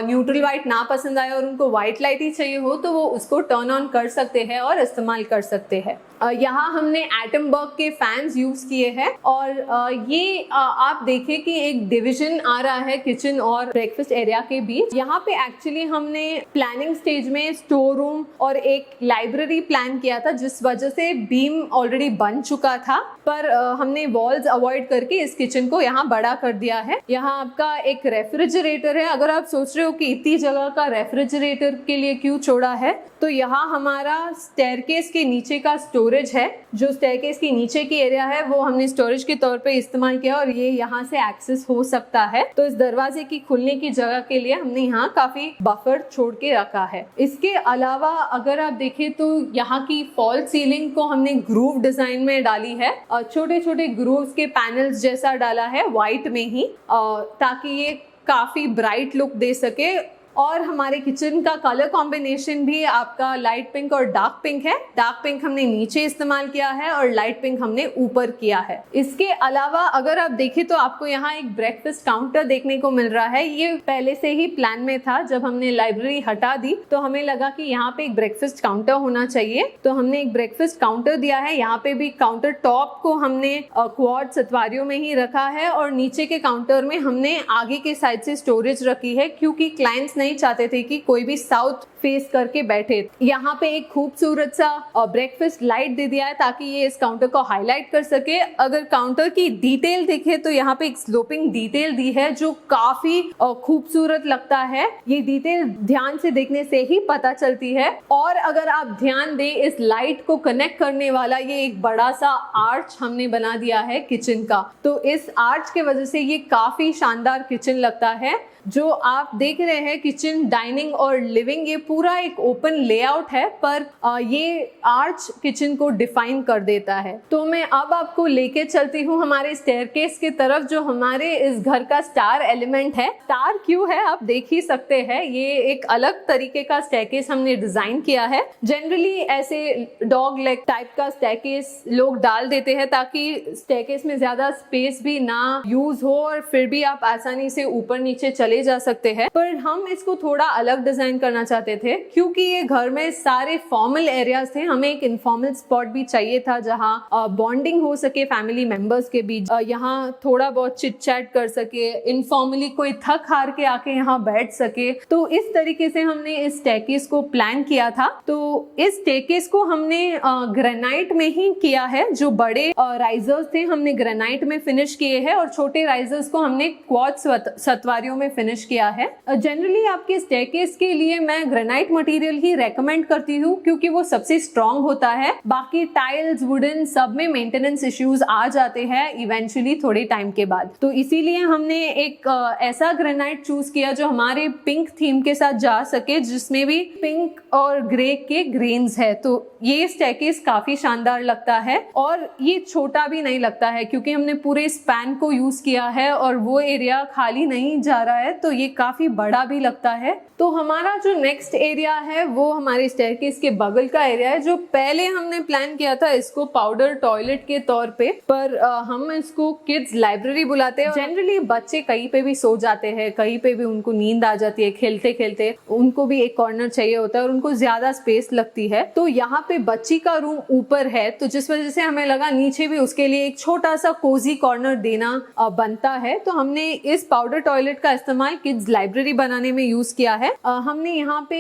A: न्यूट्रल वाइट ना पसंद आए और उनको वाइट लाइट ही चाहिए हो तो वो उसको टर्न ऑन कर सकते हैं और इस्तेमाल कर सकते हैं। यहाँ हमने एटमबर्ग के फैंस यूज किए हैं और ये आप देखें कि एक डिवीजन आ रहा है किचन और ब्रेकफास्ट एरिया के बीच। यहाँ पे एक्चुअली हमने प्लानिंग स्टेज में स्टोर रूम और एक लाइब्रेरी प्लान किया था, जिस वजह से बीम ऑलरेडी बन चुका था, पर हमने वॉल्स अवॉइड करके इस किचन को यहाँ बड़ा कर दिया है। यहाँ आपका एक रेफ्रिजरेटर है। अगर आप सोच रहे हो कि इतनी जगह का रेफ्रिजरेटर के लिए क्यों छोड़ा है, तो यहाँ हमारा स्टेयरकेस के नीचे का स्टोरेज है। जो स्टेयरकेस के नीचे की एरिया है वो हमने स्टोरेज के तौर पे इस्तेमाल किया और ये यहाँ से एक्सेस हो सकता है। तो इस दरवाजे की खुलने की जगह के लिए हमने यहाँ काफी बफर छोड़ के रखा है। इसके अलावा अगर आप देखें तो यहाँ की फॉल सीलिंग को हमने ग्रूव डिजाइन में डाली है और छोटे छोटे ग्रूव्स के पैनल्स जैसा डाला है व्हाइट में ही, ताकि ये काफी ब्राइट लुक दे सके। और हमारे किचन का कलर कॉम्बिनेशन भी आपका लाइट पिंक और डार्क पिंक है। डार्क पिंक हमने नीचे इस्तेमाल किया है और लाइट पिंक हमने ऊपर किया है। इसके अलावा अगर आप देखें तो आपको यहाँ एक ब्रेकफास्ट काउंटर देखने को मिल रहा है। ये पहले से ही प्लान में था। जब हमने लाइब्रेरी हटा दी तो हमें लगा कि यहाँ पे एक ब्रेकफास्ट काउंटर होना चाहिए, तो हमने एक ब्रेकफास्ट काउंटर दिया है। यहाँ पे भी काउंटर टॉप को हमने क्वाड सतवारियों में ही रखा है और नीचे के काउंटर में हमने आगे के साइड से स्टोरेज रखी है, क्योंकि क्लाइंट्स नहीं चाहते थे कि कोई भी साउथ फेस करके बैठे। यहाँ पे एक खूबसूरत सा ब्रेकफास्ट लाइट दे दिया है ताकि ये इस काउंटर को हाईलाइट कर सके। अगर काउंटर की डिटेल देखे तो यहाँ पे एक स्लोपिंग डिटेल दी है जो काफी खूबसूरत लगता है। ये डिटेल ध्यान से देखने से ही पता चलती है। और अगर आप ध्यान दें, इस लाइट को कनेक्ट करने वाला ये एक बड़ा सा आर्च हमने बना दिया है किचन का। तो इस आर्च के वजह से ये काफी शानदार किचन लगता है। जो आप देख रहे हैं किचन, डाइनिंग और लिविंग, ये पूरा एक ओपन लेआउट है, पर ये आर्च किचन को डिफाइन कर देता है। तो मैं अब आपको लेके चलती हूँ हमारे स्टेयरकेस की तरफ, जो हमारे इस घर का स्टार एलिमेंट है। स्टार क्यों है आप देख ही सकते हैं। ये एक अलग तरीके का स्टेयरकेस हमने डिजाइन किया है। जनरली ऐसे डॉग लेग टाइप का स्टेयरकेस लोग डाल देते हैं ताकि स्टेयरकेस में ज्यादा स्पेस भी ना यूज हो और फिर भी आप आसानी से ऊपर नीचे चले जा सकते हैं। पर हम इसको थोड़ा अलग डिजाइन करना चाहते थे, क्योंकि ये घर में सारे फॉर्मल एरियाज थे। हमें एक इनफॉर्मल स्पॉट भी चाहिए था जहाँ बॉन्डिंग हो सके फैमिली मेंबर्स के बीच, यहाँ थोड़ा बहुत चिट चैट कर सके, इनफॉर्मली कोई थक हार के आके यहाँ बैठ सके। तो इस तरीके से हमने इस स्टेयरकेस को प्लान किया था। तो इस स्टेयरकेस को हमने ग्रेनाइट में ही किया है। जो बड़े राइजर्स थे हमने ग्रेनाइट में फिनिश किए हैं और छोटे राइजर्स को हमने क्वार्ट्ज सतवारियों में फिनिश किया है। जनरली आपके स्टेयरकेस के लिए मैं ग्रेनाइट मटेरियल ही रेकमेंड करती हूँ, क्योंकि वो सबसे स्ट्रॉन्ग होता है। बाकी टाइल्स, वुडन, सब में मेंटेनेंस इश्यूज आ जाते हैं इवेंचुअली थोड़े टाइम के बाद। तो इसीलिए हमने एक ऐसा ग्रेनाइट चूज किया जो हमारे पिंक थीम के साथ जा सके, जिसमें भी पिंक और ग्रे के ग्रेन्स है। तो ये स्टेयरकेस काफी शानदार लगता है और ये छोटा भी नहीं लगता है, क्योंकि हमने पूरे स्पैन को यूज किया है और वो एरिया खाली नहीं जा रहा है, तो ये काफी बड़ा भी लगता है। तो हमारा जो नेक्स्ट एरिया है वो हमारे स्टेयरकेस के बगल का एरिया है। जो पहले हमने प्लान किया था इसको पाउडर टॉयलेट के तौर पे, पर हम इसको किड्स लाइब्रेरी बुलाते हैं। जनरली बच्चे कहीं पे भी सो जाते हैं, कहीं पे भी उनको नींद आ जाती है खेलते खेलते, उनको भी एक कॉर्नर चाहिए होता है और उनको ज्यादा स्पेस लगती है। तो यहाँ पे बच्ची का रूम ऊपर है, तो जिस वजह से हमें लगा नीचे भी उसके लिए एक छोटा सा कोजी कॉर्नर देना बनता है। तो हमने इस पाउडर टॉयलेट का इस्तेमाल किड्स लाइब्रेरी बनाने में यूज किया है। हमने यहाँ पे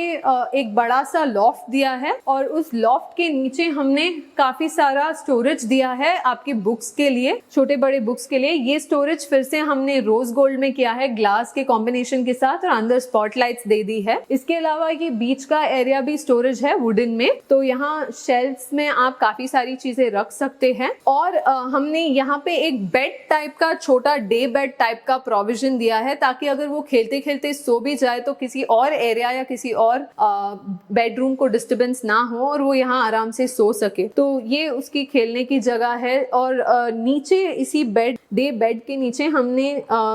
A: एक बड़ा सा लॉफ्ट दिया है और उस लॉफ्ट के नीचे हमने काफी सारा स्टोरेज दिया है आपकी बुक्स के लिए, छोटे बड़े बुक्स के लिए। ये स्टोरेज फिर से हमने रोज गोल्ड में किया है, ग्लास के कॉम्बिनेशन के साथ, और अंदर स्पॉटलाइट्स दे दी है। इसके अलावा ये बीच का एरिया भी स्टोरेज है वुडन में, तो यहाँ शेल्फ्स में आप काफी सारी चीजें रख सकते हैं। और हमने यहाँ पे एक बेड टाइप का, छोटा डे बेड टाइप का प्रोविजन दिया है, ताकि अगर वो खेलते खेलते सो भी जाए तो किसी और एरिया या किसी और बेडरूम को डिस्टर्बेंस ना हो और वो यहाँ आराम से सो सके। तो ये उसकी खेलने की जगह है। और नीचे इसी डे बेड के नीचे हमने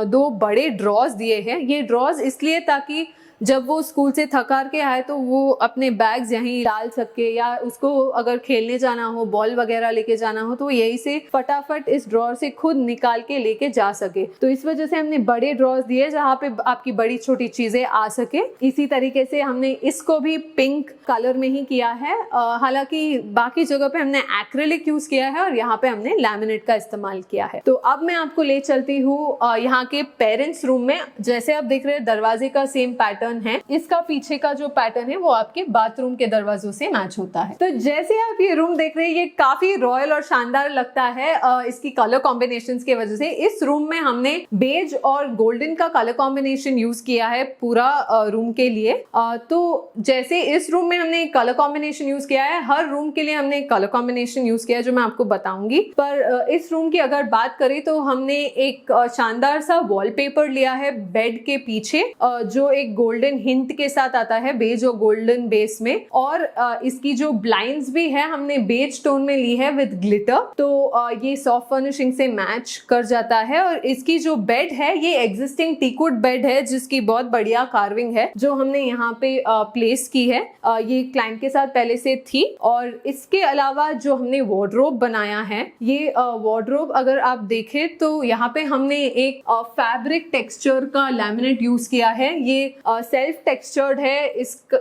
A: 2 बड़े ड्रॉज दिए हैं। ये ड्रॉज इसलिए ताकि जब वो स्कूल से थकार के आए तो वो अपने बैग्स यहीं डाल सके, या उसको अगर खेलने जाना हो, बॉल वगैरह लेके जाना हो, तो यहीं से फटाफट इस ड्रॉर से खुद निकाल के लेके जा सके। तो इस वजह से हमने बड़े ड्रॉर्स दिए जहाँ पे आपकी बड़ी छोटी चीजें आ सके। इसी तरीके से हमने इसको भी पिंक कलर में ही किया है। हालांकि बाकी जगह पे हमने एक्रिलिक यूज किया है और यहाँ पे हमने लैमिनेट का इस्तेमाल किया है। तो अब मैं आपको ले चलती हूँ यहाँ के पेरेंट्स रूम में। जैसे आप देख रहे हैं दरवाजे का सेम पैटर्न है, इसका पीछे का जो पैटर्न है वो आपके बाथरूम के दरवाजों से मैच होता है। तो जैसे आप ये रूम देख रहे हैं ये काफी रॉयल और शानदार लगता है इसकी कलर कॉम्बिनेशंस की वजह से। इस रूम में हमने बेज और गोल्डन का कलर कॉम्बिनेशन यूज किया है पूरा रूम के लिए। तो जैसे इस रूम में हमने कलर कॉम्बिनेशन यूज किया है, हर रूम के लिए हमने कलर कॉम्बिनेशन यूज किया है जो मैं आपको बताऊंगी। पर इस रूम की अगर बात करें तो हमने एक शानदार सा वॉलपेपर लिया है बेड के पीछे, जो एक गोल्डन हिंट के साथ आता है बेज और गोल्डन बेस में। और इसकी जो ब्लाइंड्स भी है हमने बेज टोन में ली है विद ग्लिटर, तो ये सॉफ्ट फर्निशिंग से मैच कर जाता है। और इसकी जो बेड है ये एग्जिस्टिंग टीकवुड बेड है जिसकी बहुत बढ़िया कार्विंग है जो हमने यहाँ पे प्लेस की है। ये क्लाइंट के साथ पहले से थी। और इसके अलावा जो हमने वार्डरोब बनाया है, ये वार्डरोब अगर आप देखें तो यहाँ पे हमने एक फैब्रिक टेक्सचर का लैमिनेट यूज किया है। ये सेल्फ टेक्सचर्ड है,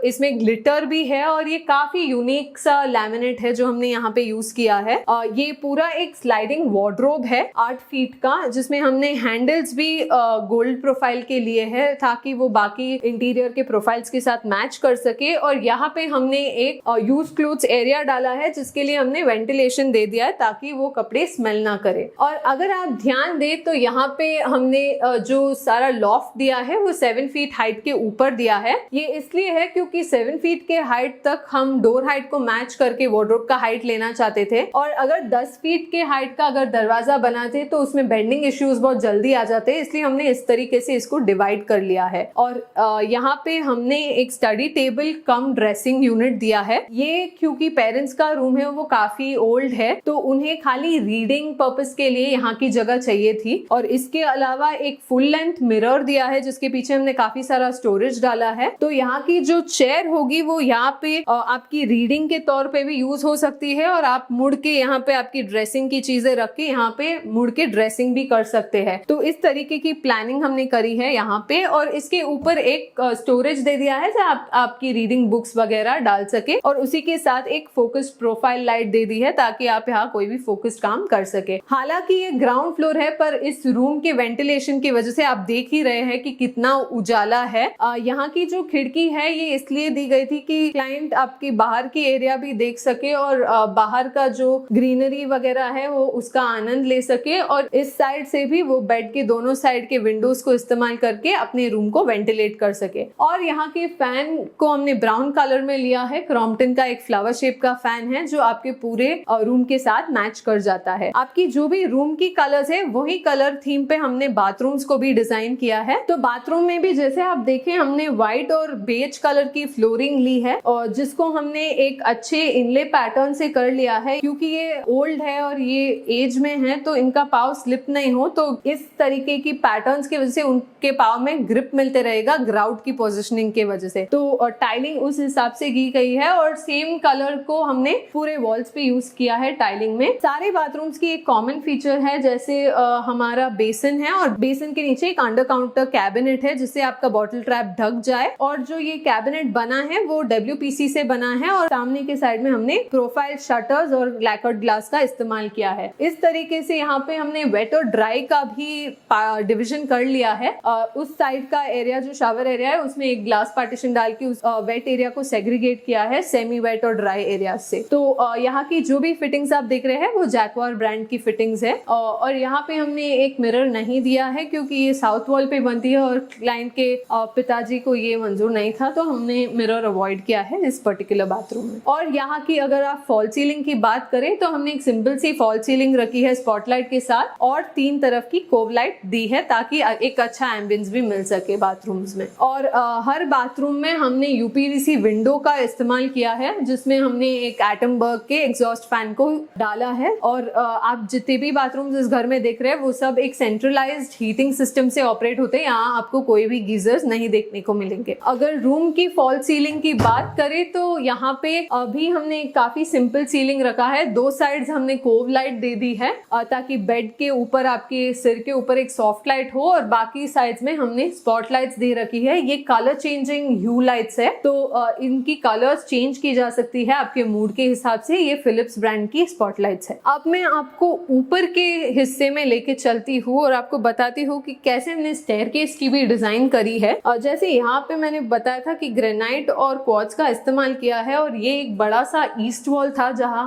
A: इसमें ग्लिटर भी है और ये काफी यूनिक सा लैमिनेट है जो हमने यहाँ पे यूज किया है। ये पूरा एक स्लाइडिंग वार्डरोब है 8 फीट का, जिसमें हमने हैंडल्स भी गोल्ड प्रोफाइल के लिए है ताकि वो बाकी इंटीरियर के प्रोफाइल्स के साथ मैच कर सके। और यहाँ पे हमने एक यूज क्लोथ्स एरिया डाला है जिसके लिए हमने वेंटिलेशन दे दिया है ताकि वो कपड़े स्मेल ना करे। और अगर आप ध्यान दें तो यहाँ पे हमने जो सारा लॉफ्ट दिया है वो 7 फीट हाइट के ऊपर दिया है। ये इसलिए है क्योंकि 7 फीट के हाइट तक हम डोर हाइट को मैच करके वार्डरोब का हाइट लेना चाहते थे। और अगर 10 फीट के हाइट का अगर दरवाजा बनाते तो उसमें बेंडिंग इश्यूज बहुत जल्दी आ जाते, इसलिए हमने इस तरीके से इसको डिवाइड कर लिया है। और यहाँ पे हमने एक स्टडी टेबल कम ड्रेसिंग यूनिट दिया है। ये क्योंकि पेरेंट्स का रूम है वो काफी ओल्ड है तो उन्हें खाली रीडिंग पर्पस के लिए यहाँ की जगह चाहिए थी। और इसके अलावा एक फुल लेंथ मिरर दिया है जिसके पीछे हमने काफी सारा स्टोरेज डाला है। तो यहाँ की जो चेयर होगी वो यहाँ पे आपकी रीडिंग के तौर पे भी यूज हो सकती है और आप मुड़ के यहाँ पे आपकी ड्रेसिंग की चीजें रख के यहाँ पे मुड़ के ड्रेसिंग भी कर सकते हैं। तो इस तरीके की प्लानिंग हमने करी है यहाँ पे। और इसके ऊपर एक स्टोरेज दे दिया है जहाँ आपकी रीडिंग बुक्स वगैरह डाल सके, और उसी के साथ एक फोकस्ड प्रोफाइल लाइट दे दी है ताकि आप यहाँ कोई भी फोकस्ड काम कर सके। हालांकि ये ग्राउंड फ्लोर है पर इस रूम के वेंटिलेशन की वजह से आप देख ही रहे हैं कि कितना उजाला है। यहाँ की जो खिड़की है ये इसलिए दी गई थी कि क्लाइंट आपकी बाहर की एरिया भी देख सके और बाहर का जो ग्रीनरी वगैरह है वो उसका आनंद ले सके। और इस साइड से भी वो बेड के दोनों साइड के विंडोज को इस्तेमाल करके अपने रूम को वेंटिलेट कर सके। और यहाँ के फैन को हमने ब्राउन कलर में लिया है। क्रॉम्पटन का एक फ्लावर शेप का फैन है जो आपके पूरे रूम के साथ मैच कर जाता है। आपकी जो भी रूम की कलर्स है वही कलर थीम पे हमने बाथरूम्स को भी डिजाइन किया है। तो बाथरूम में भी जैसे आप देखें हमने व्हाइट और बेज कलर की फ्लोरिंग ली है और जिसको हमने एक अच्छे इनले पैटर्न से कर लिया है क्योंकि ये ओल्ड है और ये एज में है तो इनका पाव स्लिप नहीं हो। तो इस तरीके की पैटर्न्स की वजह से उनके पाव में ग्रिप मिलते रहेगा ग्राउट की पोजिशनिंग की वजह से। तो टाइलिंग उस हिसाब से की गई है और सेम कलर को हमने पूरे वॉल्स पे यूज किया है टाइलिंग में। सारे बाथरूम्स की एक कॉमन फीचर है जैसे हमारा बेसिन है और बेसिन के नीचे एक अंडर काउंटर कैबिनेट है जिससे आपका बॉटल ट्रैप ढक जाए। और जो ये कैबिनेट बना है वो WPC से बना है और सामने के साइड में हमने प्रोफाइल शटर्स और लैकर्ड ग्लास का इस्तेमाल किया है। इस तरीके से यहाँ पे हमने वेट और ड्राई का भी डिविजन कर लिया है। उस साइड का एरिया जो शावर एरिया है उसमें एक ग्लास पार्टीशन डाल के उस वेट एरिया को सेग्रीगेट किया है सेमी वेट और ड्राई एरिया से। तो यहाँ की जो भी फिटिंग्स आप देख रहे हैं वो जैक्वार ब्रांड की फिटिंग्स है। और यहाँ पे हमने एक मिरर नहीं दिया है क्योंकि ये साउथ वॉल पे बनती है और क्लाइंट के पिताजी को ये मंजूर नहीं था तो हमने मिरर अवॉइड किया है इस पर्टिकुलर बाथरूम में। और यहाँ की अगर आप फॉल सीलिंग की बात करें तो हमने एक सिंपल सी फॉल सीलिंग रखी है स्पॉटलाइट के साथ और 3 तरफ की कोव लाइट दी है ताकि एक अच्छा एम्बियंस भी मिल सके बाथरूम्स में। और हर बाथरूम में हमने UPVC विंडो का इस्तेमाल किया है जिसमें हमने एक एटमबर्ग के एग्जॉस्ट फैन को डाला है। और आप जितने भी बाथरूम्स इस घर में देख रहे हैं वो सब एक सेंट्रलाइज्ड हीटिंग सिस्टम से ऑपरेट होते हैं। यहाँ आपको कोई भी गीजर्स नहीं देखने को मिलेंगे। अगर रूम की फॉल सीलिंग की बात करें तो यहाँ पे अभी हमने काफी सिंपल सीलिंग रखा है। दो साइड्स हमने कोव लाइट दे दी है ताकि बेड के ऊपर, आपके सिर के ऊपर एक सॉफ्ट लाइट हो, और बाकी साइड्स में हमने स्पॉट लाइट्स दे रखी है। ये कलर चेंजिंग ह्यू लाइट्स है, तो इनकी कलर्स चेंज की जा सकती है आपके मूड के हिसाब से। ये फिलिप्स ब्रांड की स्पॉट लाइट्स है। अब मैं आपको ऊपर के हिस्से में लेके चलती हूँ और आपको बताती हूँ कि कैसे हमने स्टेयरकेस की भी डिजाइन करी है। और जैसे यहाँ पे मैंने बताया था कि ग्रेनाइट और क्वार्ट्ज का इस्तेमाल किया है, और ये एक बड़ा सा ईस्ट वॉल था जहाँ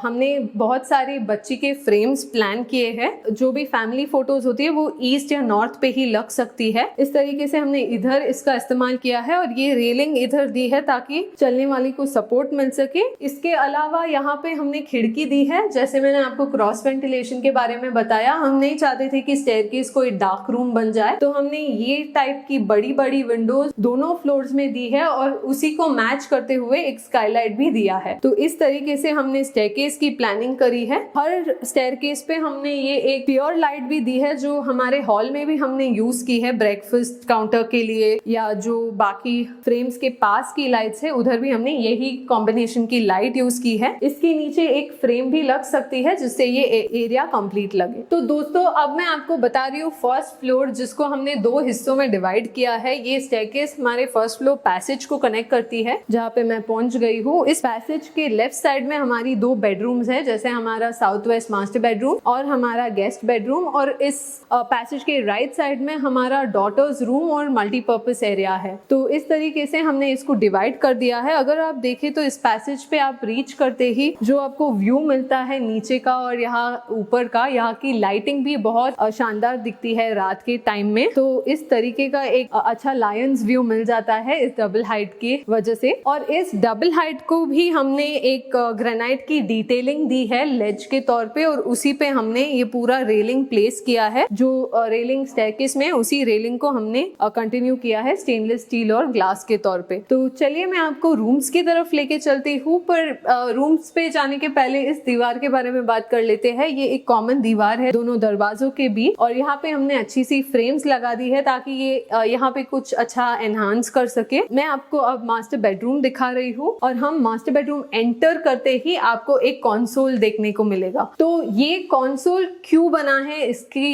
A: हमने बहुत सारे बच्ची के फ्रेम्स प्लान किए हैं। जो भी फैमिली फोटोज होती है वो ईस्ट या नॉर्थ पे ही लग सकती है। इस तरीके से हमने इधर इसका इस्तेमाल किया है, और ये रेलिंग इधर दी है ताकि चलने वाली को सपोर्ट मिल सके। इसके अलावा यहाँ पे हमने खिड़की दी है। जैसे मैंने आपको क्रॉस वेंटिलेशन के बारे में बताया, हम नहीं चाहते थे कि स्टेयरकेस कोई डार्क रूम बन जाए, तो हमने ये टाइप की बड़ी बड़ी विंडोज दोनों फ्लोर्स में दी है, और उसी को मैच करते हुए एक स्काईलाइट भी दिया है। तो इस तरीके से हमने स्टेयरकेस की प्लानिंग करी है। हर स्टेयरकेस पे हमने ये एक प्योर लाइट भी दी है, जो हमारे हॉल में भी हमने यूज की है ब्रेकफास्ट काउंटर के लिए, या जो बाकी फ्रेम्स के पास की लाइट्स है उधर भी हमने यही कॉम्बिनेशन की लाइट यूज की है। इसके नीचे एक फ्रेम भी लग सकती है जिससे ये एरिया कंप्लीट लगे। तो दोस्तों अब मैं आपको बता रही हूँ फर्स्ट फ्लोर, जिसको हमने दो हिस्सों में डिवाइड किया है। ये स्टेयरकेस हमारे फर्स्ट फ्लोर पैसेज को कनेक्ट करती है, जहाँ पे मैं पहुंच गई हूँ। इस पैसेज के लेफ्ट साइड में हमारी दो बेडरूम्स है, जैसे हमारा साउथ वेस्ट मास्टर बेडरूम और हमारा गेस्ट बेडरूम, और इस पैसेज के राइट साइड में हमारा डॉटर्स रूम और मल्टीपर्पज एरिया है। तो इस तरीके से हमने इसको डिवाइड कर दिया है। अगर आप देखें तो इस पैसेज पे आप रीच करते ही जो आपको व्यू मिलता है नीचे का और यहाँ ऊपर का, यहाँ की लाइटिंग भी बहुत शानदार दिखती है रात के टाइम में। तो इस तरीके का एक अच्छा लायंस व्यू मिल जाता है इस डबल हाइट की वजह से। और इस डबल हाइट को भी हमने एक ग्रेनाइट की डिटेलिंग दी है लेज के तौर पे, और उसी पे हमने ये पूरा रेलिंग प्लेस किया है। जो रेलिंग स्टेयरकेस में उसी रेलिंग को हमने कंटिन्यू किया है स्टेनलेस स्टील और ग्लास के तौर पे। तो चलिए मैं आपको रूम्स की तरफ लेके चलती हूँ, पर रूम्स पे जाने के पहले इस दीवार के बारे में बात कर लेते हैं। ये एक कॉमन दीवार है दोनों दरवाजों के बीच, और यहाँ पे हमने अच्छी सी फ्रेम्स लगा दी है ताकि ये यहाँ पे कुछ अच्छा एनहांस कर सके। मैं आपको अब मास्टर बेडरूम दिखा रही हूँ, और हम मास्टर बेडरूम एंटर करते ही आपको एक कंसोल देखने को मिलेगा। तो ये कंसोल क्यों बना है इसकी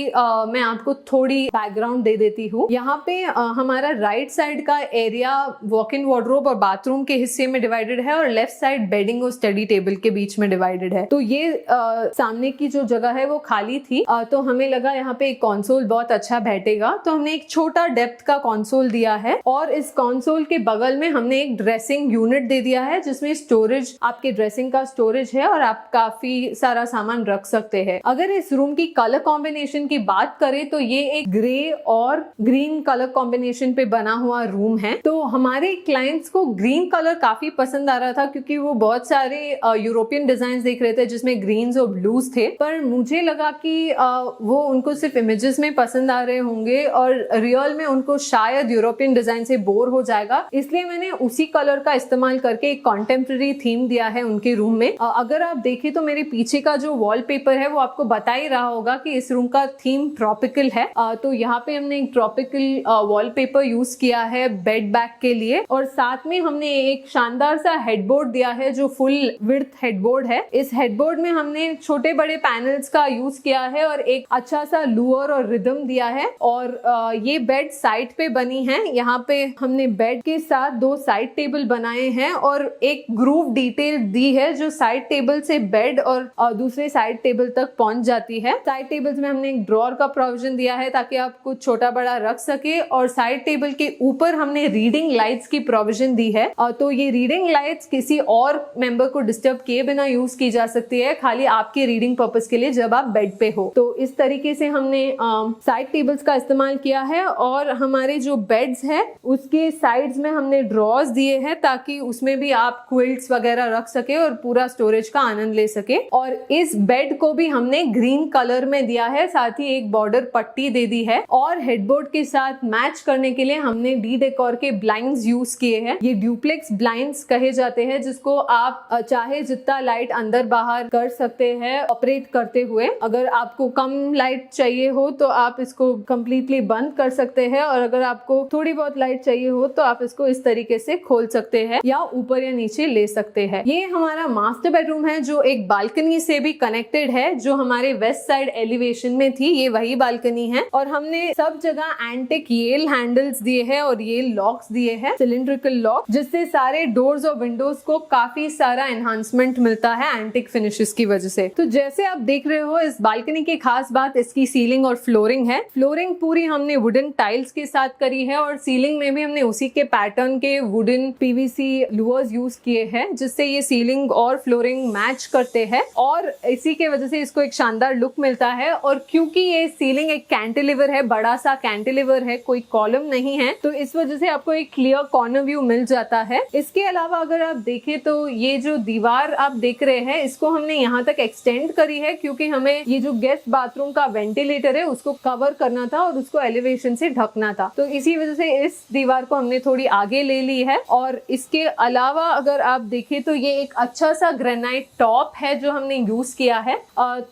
A: मैं आपको थोड़ी बैकग्राउंड दे देती हूँ। यहाँ पे हमारा राइट साइड का एरिया वॉक इन वार्डरोब और बाथरूम के हिस्से में डिवाइडेड है, और लेफ्ट साइड बेडिंग और स्टडी टेबल के बीच में डिवाइडेड है। तो ये सामने की जो जगह है वो खाली थी, तो हमें लगा यहाँ पे एक कंसोल बहुत अच्छा बैठेगा, तो हमने एक छोटा डेप्थ का कंसोल दिया है। और इस कंसोल के बगल में हमने एक ड्रेसिंग यूनिट दे दिया है, जिसमें स्टोरेज, आपके ड्रेसिंग का स्टोरेज है, और आप काफी सारा सामान रख सकते हैं। अगर इस रूम की कलर कॉम्बिनेशन की बात करें तो ये एक ग्रे और ग्रीन कलर कॉम्बिनेशन पे बना हुआ रूम है। तो हमारे क्लाइंट्स को ग्रीन कलर काफी पसंद आ रहा था, क्योंकि वो बहुत सारे यूरोपियन डिजाइन देख रहे थे जिसमें ग्रीन्स और ब्लूज थे, पर मुझे लगा कि वो उनको सिर्फ इमेजेस में पसंद आ रहे होंगे और रियल में उनको शायद यूरोपियन डिजाइन से बोर हो जाएगा, इसलिए मैंने उसी कलर का इस्तेमाल करके एक कॉन्टेम्प्रेरी थीम दिया है उनके रूम में। अगर आप देखें तो मेरे पीछे का जो वॉलपेपर है वो आपको बता ही रहा होगा कि इस रूम का थीम ट्रॉपिकल है। तो यहाँ पे हमने एक ट्रॉपिकल वॉलपेपर यूज किया है बेड बैक के लिए, और साथ में हमने एक शानदार सा हेडबोर्ड दिया है जो फुल विड्थ हेडबोर्ड है। इस हेडबोर्ड में हमने छोटे बड़े पैनल्स का यूज किया है और एक अच्छा सा लूअर और रिदम दिया है। और ये बेड साइड पे बनी है। यहाँ पे हमने बेड के साथ दो साइड टेबल बनाए हैं और एक ग्रूव डिटेल दी है जो साइड टेबल से बेड और दूसरे साइड टेबल तक पहुंच जाती है। साइड टेबल्स में हमने एक ड्रॉर का प्रोविजन दिया है ताकि आप कुछ छोटा बड़ा रख सके, और साइड टेबल के ऊपर हमने रीडिंग लाइट्स की प्रोविजन दी है। तो ये रीडिंग लाइट्स किसी और मेंबर को डिस्टर्ब किए बिना यूज की जा सकती है, खाली आपके रीडिंग पर्पस के लिए जब आप बेड पे हो। तो इस तरीके से हमने साइड टेबल्स का इस्तेमाल किया है, और हमारे जो बेड्स है उसके साइड्स में हमने ड्रॉर्स दिए हैं ताकि उसमें भी आप क्विल्ट्स वगैरह रख सके और पूरा स्टोरेज का आनंद ले सके। और इस बेड को भी हमने ग्रीन कलर में दिया है, साथ ही एक बॉर्डर पट्टी दे दी है, और हेडबोर्ड के साथ मैच करने के लिए हमने डी डेकोर के ब्लाइंड्स यूज किए हैं। ये ड्यूप्लेक्स ब्लाइंड्स कहे जाते हैं, जिसको आप चाहे जितना लाइट अंदर बाहर कर सकते हैं ऑपरेट करते हुए। अगर आपको कम लाइट चाहिए हो तो आप इसको कंप्लीटली बंद कर सकते हैं, और अगर आपको आपको थोड़ी बहुत लाइट चाहिए हो तो आप इसको इस तरीके से खोल सकते हैं या ऊपर या नीचे ले सकते हैं। ये हमारा मास्टर बेडरूम है जो एक बालकनी से भी कनेक्टेड है, जो हमारे वेस्ट साइड एलिवेशन में थी, ये वही बालकनी है। और हमने सब जगह एंटिक येल हैंडल्स दिए हैं और येल लॉक्स दिए हैं, सिलिंड्रिकल लॉक, जिससे सारे डोर्स और विंडोज को काफी सारा एनहांसमेंट मिलता है एंटिक फिनिशेस की वजह से। तो जैसे आप देख रहे हो, इस बालकनी की खास बात इसकी सीलिंग और फ्लोरिंग है। फ्लोरिंग पूरी हमने वुडन टाइल्स के साथ करी है और सीलिंग में भी हमने उसी के पैटर्न के वुडन पीवीसी लुअर्स यूज किए हैं, जिससे ये सीलिंग और फ्लोरिंग मैच करते हैं और इसी के वजह से इसको एक शानदार लुक मिलता है। और क्योंकि ये सीलिंग एक कैंटिलीवर है, बड़ा सा कैंटिलीवर है, कोई कॉलम नहीं है, तो इस वजह से आपको एक क्लियर कॉर्नर व्यू मिल जाता है। इसके अलावा अगर आप देखें तो ये जो दीवार आप देख रहे हैं, इसको हमने यहाँ तक एक्सटेंड करी है क्योंकि हमें ये जो गेस्ट बाथरूम का वेंटिलेटर है उसको कवर करना था और उसको एलिवेशन से ढकना था, तो इसी वजह से इस दीवार को हमने थोड़ी आगे ले ली है। और इसके अलावा अगर आप देखें तो ये एक अच्छा सा ग्रेनाइट टॉप है जो हमने यूज किया है।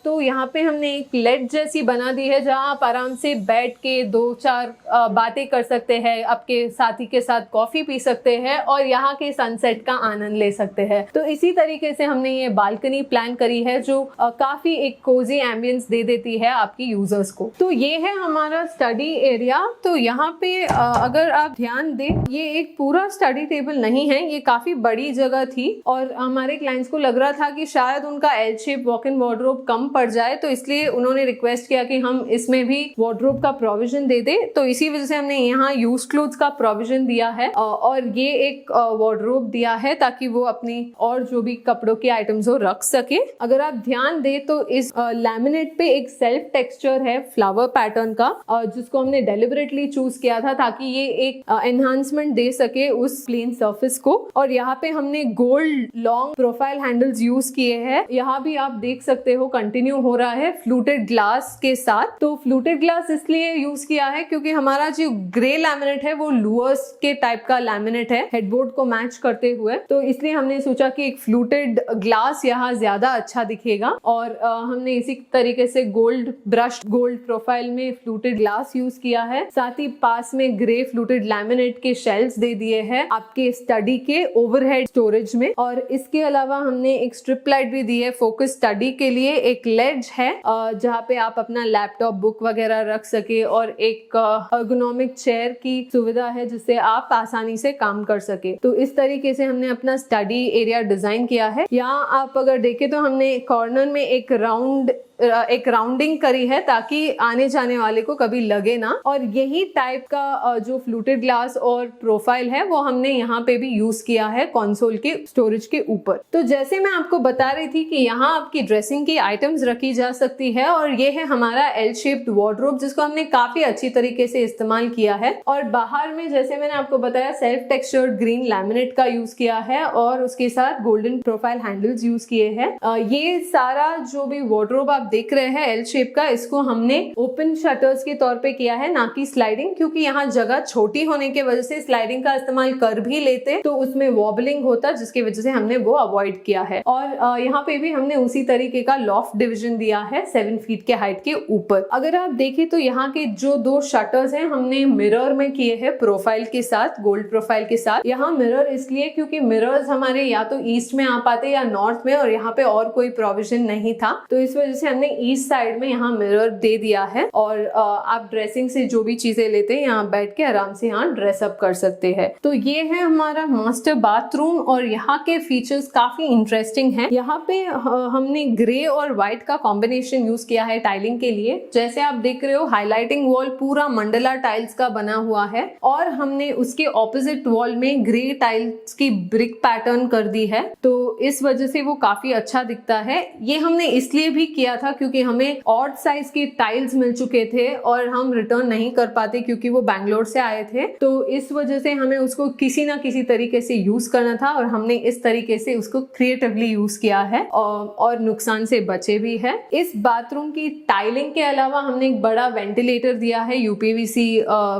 A: तो यहाँ पे हमने एक लेड जैसी बना दी है जहाँ आप आराम से बैठ के 2-4 बातें कर सकते हैं, आपके साथी के साथ कॉफी पी सकते हैं और यहाँ के सनसेट का आनंद ले सकते हैं। तो इसी तरीके से हमने ये बालकनी प्लान करी है जो काफी एक कोजी एम्बियंस दे देती है आपकी यूजर्स को। तो ये है हमारा स्टडी एरिया। तो यहाँ पे अगर आप ध्यान दें, ये एक पूरा स्टडी टेबल नहीं है, ये काफी बड़ी जगह थी और हमारे क्लाइंट्स को लग रहा था कि शायद उनका L shape walk in wardrobe कम पड़ जाए, तो इसलिए उन्होंने रिक्वेस्ट किया कि हम इसमें भी वार्डरोब का प्रोविजन दे दे। तो इसी वजह से हमने यहाँ यूज क्लोथ्स का प्रोविजन दिया है और ये एक वार्डरोब दिया है ताकि वो अपनी और जो भी कपड़ों के आइटम्स हो रख सके। अगर आप ध्यान दे तो इस लैमिनेट पे एक सेल्फ टेक्सचर है फ्लावर पैटर्न का, जिसको हमने डेलिबरेटली चूज किया था ताकि ये एक एनहांसमेंट दे सके उस प्लेन सरफेस को। और यहाँ पे हमने gold long profile handles use किए हैं। यहाँ भी आप देख सकते हो कंटिन्यू हो रहा है फ्लूटेड ग्लास के साथ। तो फ्लूटेड ग्लास इसलिए यूज किया है क्योंकि हमारा जो ग्रे लैमिनेट है वो लुअर्स के टाइप का लैमिनेट है, हेडबोर्ड को मैच करते हुए, तो इसलिए हमने सोचा कि एक फ्लूटेड ग्लास यहाँ ज्यादा अच्छा दिखेगा। और हमने इसी तरीके से गोल्ड ब्रश गोल्ड प्रोफाइल में फ्लूटेड ग्लास यूज किया है। साथ ही पास में ग्रे फ्लूटेड लैमिनेट के शेल्व्स दे दिए हैं आपके स्टडी के ओवरहेड स्टोरेज में। और इसके अलावा हमने एक स्ट्रिप लाइट भी दी है फोकस स्टडी के लिए। एक लेज है जहाँ पे आप अपना लैपटॉप बुक वगैरह रख सके और एक एर्गोनॉमिक चेयर की सुविधा है जिससे आप आसानी से काम कर सके। तो इस तरीके से हमने अपना स्टडी एरिया डिजाइन किया है। यहाँ आप अगर देखें तो हमने कॉर्नर में एक राउंडिंग करी है ताकि आने जाने वाले को कभी लगे ना। और यही टाइप का जो फ्लूटेड ग्लास और प्रोफाइल है वो हमने यहाँ पे भी यूज किया है कंसोल के स्टोरेज के ऊपर। तो जैसे मैं आपको बता रही थी कि यहाँ आपकी ड्रेसिंग की आइटम्स रखी जा सकती है और ये है हमारा एल शेप्ड वार्डरोब जिसको हमने काफी अच्छी तरीके से इस्तेमाल किया है। और बाहर में जैसे मैंने आपको बताया सेल्फ टेक्सचर्ड ग्रीन लैमिनेट का यूज किया है और उसके साथ गोल्डन प्रोफाइल हैंडल्स यूज किए हैं। ये सारा जो भी वार्डरोब आप देख रहे हैं एल शेप का, इसको हमने ओपन शटर्स के तौर पे किया है, ना कि स्लाइडिंग, क्योंकि यहाँ जगह छोटी होने की वजह से स्लाइडिंग का इस्तेमाल कर भी लेते तो उसमें वॉबलिंग होता, जिसकी वजह से हमने वो अवॉइड किया है। और यहाँ पे भी हमने उसी तरीके का लॉफ्ट डिवीजन दिया है 7 फीट के हाइट के ऊपर। अगर आप देखें तो यहाँ के जो 2 शटर्स हैं हमने मिरर में किए हैं प्रोफाइल के साथ, गोल्ड प्रोफाइल के साथ। यहाँ मिरर इसलिए क्योंकि मिरर्स हमारे या तो ईस्ट में आ पाते या नॉर्थ में, और यहाँ पे और कोई प्रोविजन नहीं था, तो इस वजह से हमने ईस्ट साइड में यहाँ मिरर दे दिया है। और आप ड्रेसिंग से जो भी चीजें लेते हैं यहाँ बैठ के आराम से यहाँ ड्रेस अप कर सकते हैं। तो ये है हमारा मास्टर बाथरूम और यहाँ के फीचर्स काफी इंटरेस्टिंग हैं। यहाँ पे हमने ग्रे और व्हाइट का कॉम्बिनेशन यूज किया है टाइलिंग के लिए। जैसे आप देख रहे हो हाईलाइटिंग वॉल पूरा मंडला टाइल्स का बना हुआ है और हमने उसके ऑपोजिट वॉल में ग्रे टाइल्स की ब्रिक पैटर्न कर दी है, तो इस वजह से वो काफी अच्छा दिखता है। ये हमने इसलिए भी किया था क्योंकि हमें ऑड साइज के टाइल्स मिल चुके थे और हम रिटर्न नहीं कर पाते क्योंकि वो बैंगलोर से आए थे, तो इस वजह से हमें उसको किसी ना किसी तरीके से यूज करना था और हमने इस तरीके से उसको क्रिएटिवली यूज किया है और नुकसान से बचे भी है। इस बाथरूम की टाइलिंग के अलावा हमने एक बड़ा वेंटिलेटर दिया है, यूपीवीसी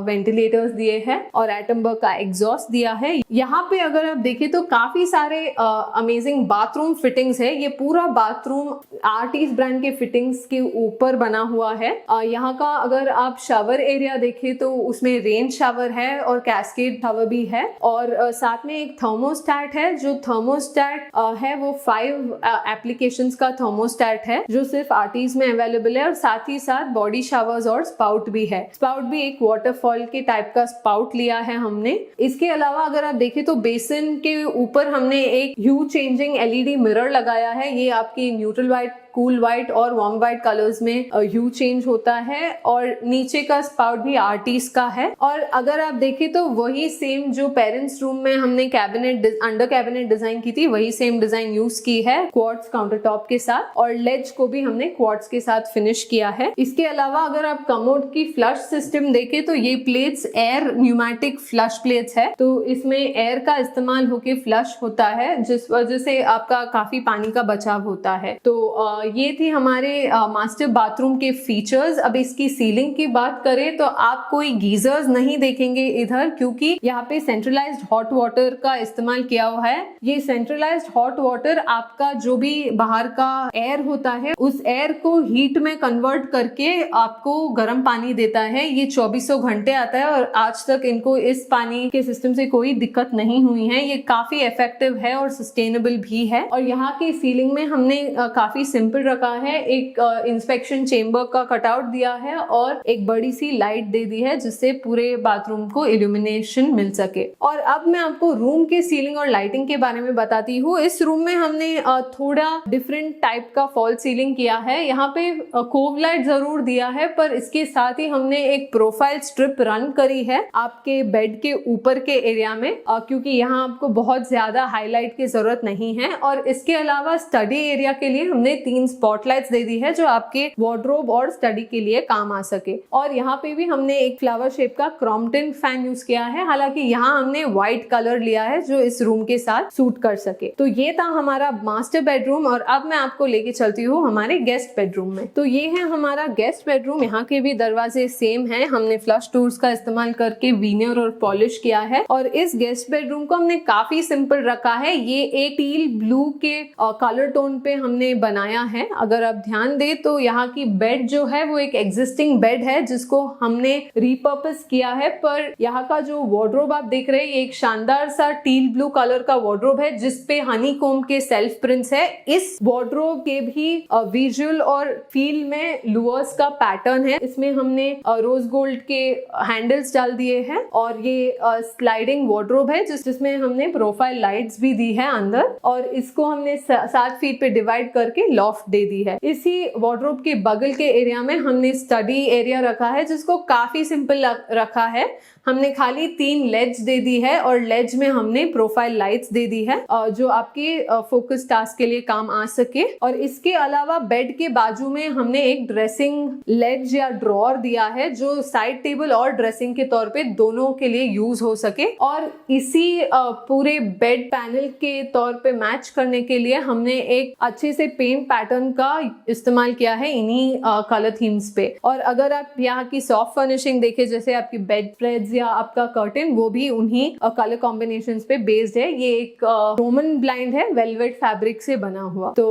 A: वेंटिलेटर्स दिए हैं और एटमबर्ग का एग्जॉस्ट दिया है। यहाँ पे अगर आप देखें तो काफी सारे अमेजिंग बाथरूम फिटिंग्स है। ये पूरा बाथरूम आर्टिस्ट ब्रांड के फिटिंग्स के ऊपर बना हुआ है। यहाँ का अगर आप शावर एरिया देखें तो उसमें जिसमें रेन शावर है और कैस्केड शावर भी है। और साथ में एक थर्मोस्टैट है। जो थर्मोस्टैट है वो 5 एप्लीकेशंस का थर्मोस्टैट है जो सिर्फ आरटीज में अवेलेबल है। और साथ ही साथ बॉडी शावर्स और स्पाउट भी है। स्पाउट भी एक वाटरफॉल के टाइप का स्पाउट लिया है हमने। इसके अलावा अगर आप देखें तो बेसिन के ऊपर हमने एक ह्यू चेंजिंग एलईडी मिरर लगाया है। ये आपकी न्यूट्रल व्हाइट, कूल व्हाइट और वार्म व्हाइट कलर्स में ह्यू चेंज होता है। और नीचे का स्पाउट भी आरटीज का है। और अगर आप देखें तो वही सेम जो पेरेंट्स रूम में हमने अंडर कैबिनेट डिजाइन की थी, वही सेम डिजाइन यूज की है क्वार्ट्ज काउंटर टॉप के साथ। और लेज को भी हमने क्वार्ट्ज के साथ फिनिश किया है। इसके अलावा अगर आप कमोड की फ्लश सिस्टम देखें तो ये plates air pneumatic flush plates है। तो इसमें एयर का इस्तेमाल होके फ्लश होता है, जिस वजह से आपका काफी पानी का बचाव होता है। तो ये थी हमारे मास्टर बाथरूम के फीचर्स। अब इसकी सीलिंग की बात करें तो आप कोई गीजर्स नहीं देखेंगे इधर, क्योंकि यहाँ पे सेंट्रलाइज्ड हॉट वाटर का इस्तेमाल किया हुआ है। ये सेंट्रलाइज्ड हॉट वाटर आपका जो भी बाहर का एयर होता है उस एयर को हीट में कन्वर्ट करके आपको गर्म पानी देता है। ये 2400 घंटे आता है और आज तक इनको इस पानी के सिस्टम से कोई दिक्कत नहीं हुई है। ये काफी इफेक्टिव है और सस्टेनेबल भी है। और यहाँ की सीलिंग में हमने काफी सिंपल रखा है। एक इंस्पेक्शन चेंबर का कटआउट दिया है और एक बड़ी सी लाइट दे दी है जिससे पूरे बाथरूम को इल्यूमिनेशन मिल सके। और अब मैं आपको रूम के सीलिंग और लाइटिंग के बारे में बताती हूँ। इस रूम में हमने थोड़ा डिफरेंट टाइप का फॉल सीलिंग किया है। यहाँ पे कोव लाइट जरूर दिया है, पर इसके साथ ही हमने एक प्रोफाइल स्ट्रिप रन करी है आपके बेड के ऊपर के एरिया में, क्योंकि यहाँ आपको बहुत ज्यादा हाईलाइट की जरूरत नहीं है। और इसके अलावा स्टडी एरिया के लिए हमने 3 स्पॉटलाइट्स दे दी है जो आपके वार्डरोब और स्टडी के लिए काम आ सके। और यहाँ पे भी हमने एक फ्लावर शेप का क्रॉम्पटन फैन यूज किया है। हालांकि यहाँ हमने व्हाइट कलर लिया है जो इस रूम के साथ सूट कर सके। तो ये था हमारा मास्टर बेडरूम। और अब मैं आपको लेके चलती हूँ हमारे गेस्ट बेडरूम में। तो ये है हमारा गेस्ट बेडरूम। यहाँ के भी दरवाजे सेम है। हमने फ्लश टूल्स का इस्तेमाल करके वीनियर और पॉलिश किया है। और इस गेस्ट बेडरूम को हमने काफी सिंपल रखा है। ये एक टील ब्लू के कलर टोन पे हमने बनाया है। अगर आप ध्यान दे तो यहाँ की बेड जो है वो एक एग्जिस्टिंग बेड है जिसको हमने रिपर्पस किया है। पर यहाँ का जो वार्डरोब आप देख रहे हैं ये एक शानदार सा टील ब्लू कलर का वार्डरोब है जिसपे हनीकॉम्ब के सेल्फ प्रिंट्स है। इस वार्डरोब के भी विजुअल और फील में लुअर्स का पैटर्न है। इसमें हमने रोज गोल्ड के हैंडल्स डाल दिए हैं। और ये स्लाइडिंग वार्डरोब है जिसमें हमने प्रोफाइल लाइट्स भी दी है अंदर। और इसको हमने 7 फीट पे डिवाइड करके लॉफ्ट दे दी है। इसी वार्डरोब के बगल के एरिया में हमने स्टडी एरिया रखा है जिसको काफी सिंपल रखा है। हमने खाली 3 लेज दे दी है और लेज में हमने प्रोफाइल लाइट्स दे दी है जो आपके फोकस टास्क के लिए काम आ सके। और इसके अलावा बेड के बाजू में हमने एक ड्रेसिंग लेज या ड्रॉर दिया है जो साइड टेबल और ड्रेसिंग के तौर पे दोनों के लिए यूज हो सके। और इसी पूरे बेड पैनल के तौर पे मैच करने के लिए हमने एक अच्छे से पेंट पैटर्न का इस्तेमाल किया है इन्हीं कलर थीम्स पे। और अगर आप यहाँ की सॉफ्ट फर्निशिंग देखें जैसे आपकी बेड स्प्रेड्स या आपका कर्टन, वो भी उन्हीं कलर कॉम्बिनेशंस पे बेस्ड है। ये एक रोमन ब्लाइंड है वेलवेट फैब्रिक से बना हुआ। तो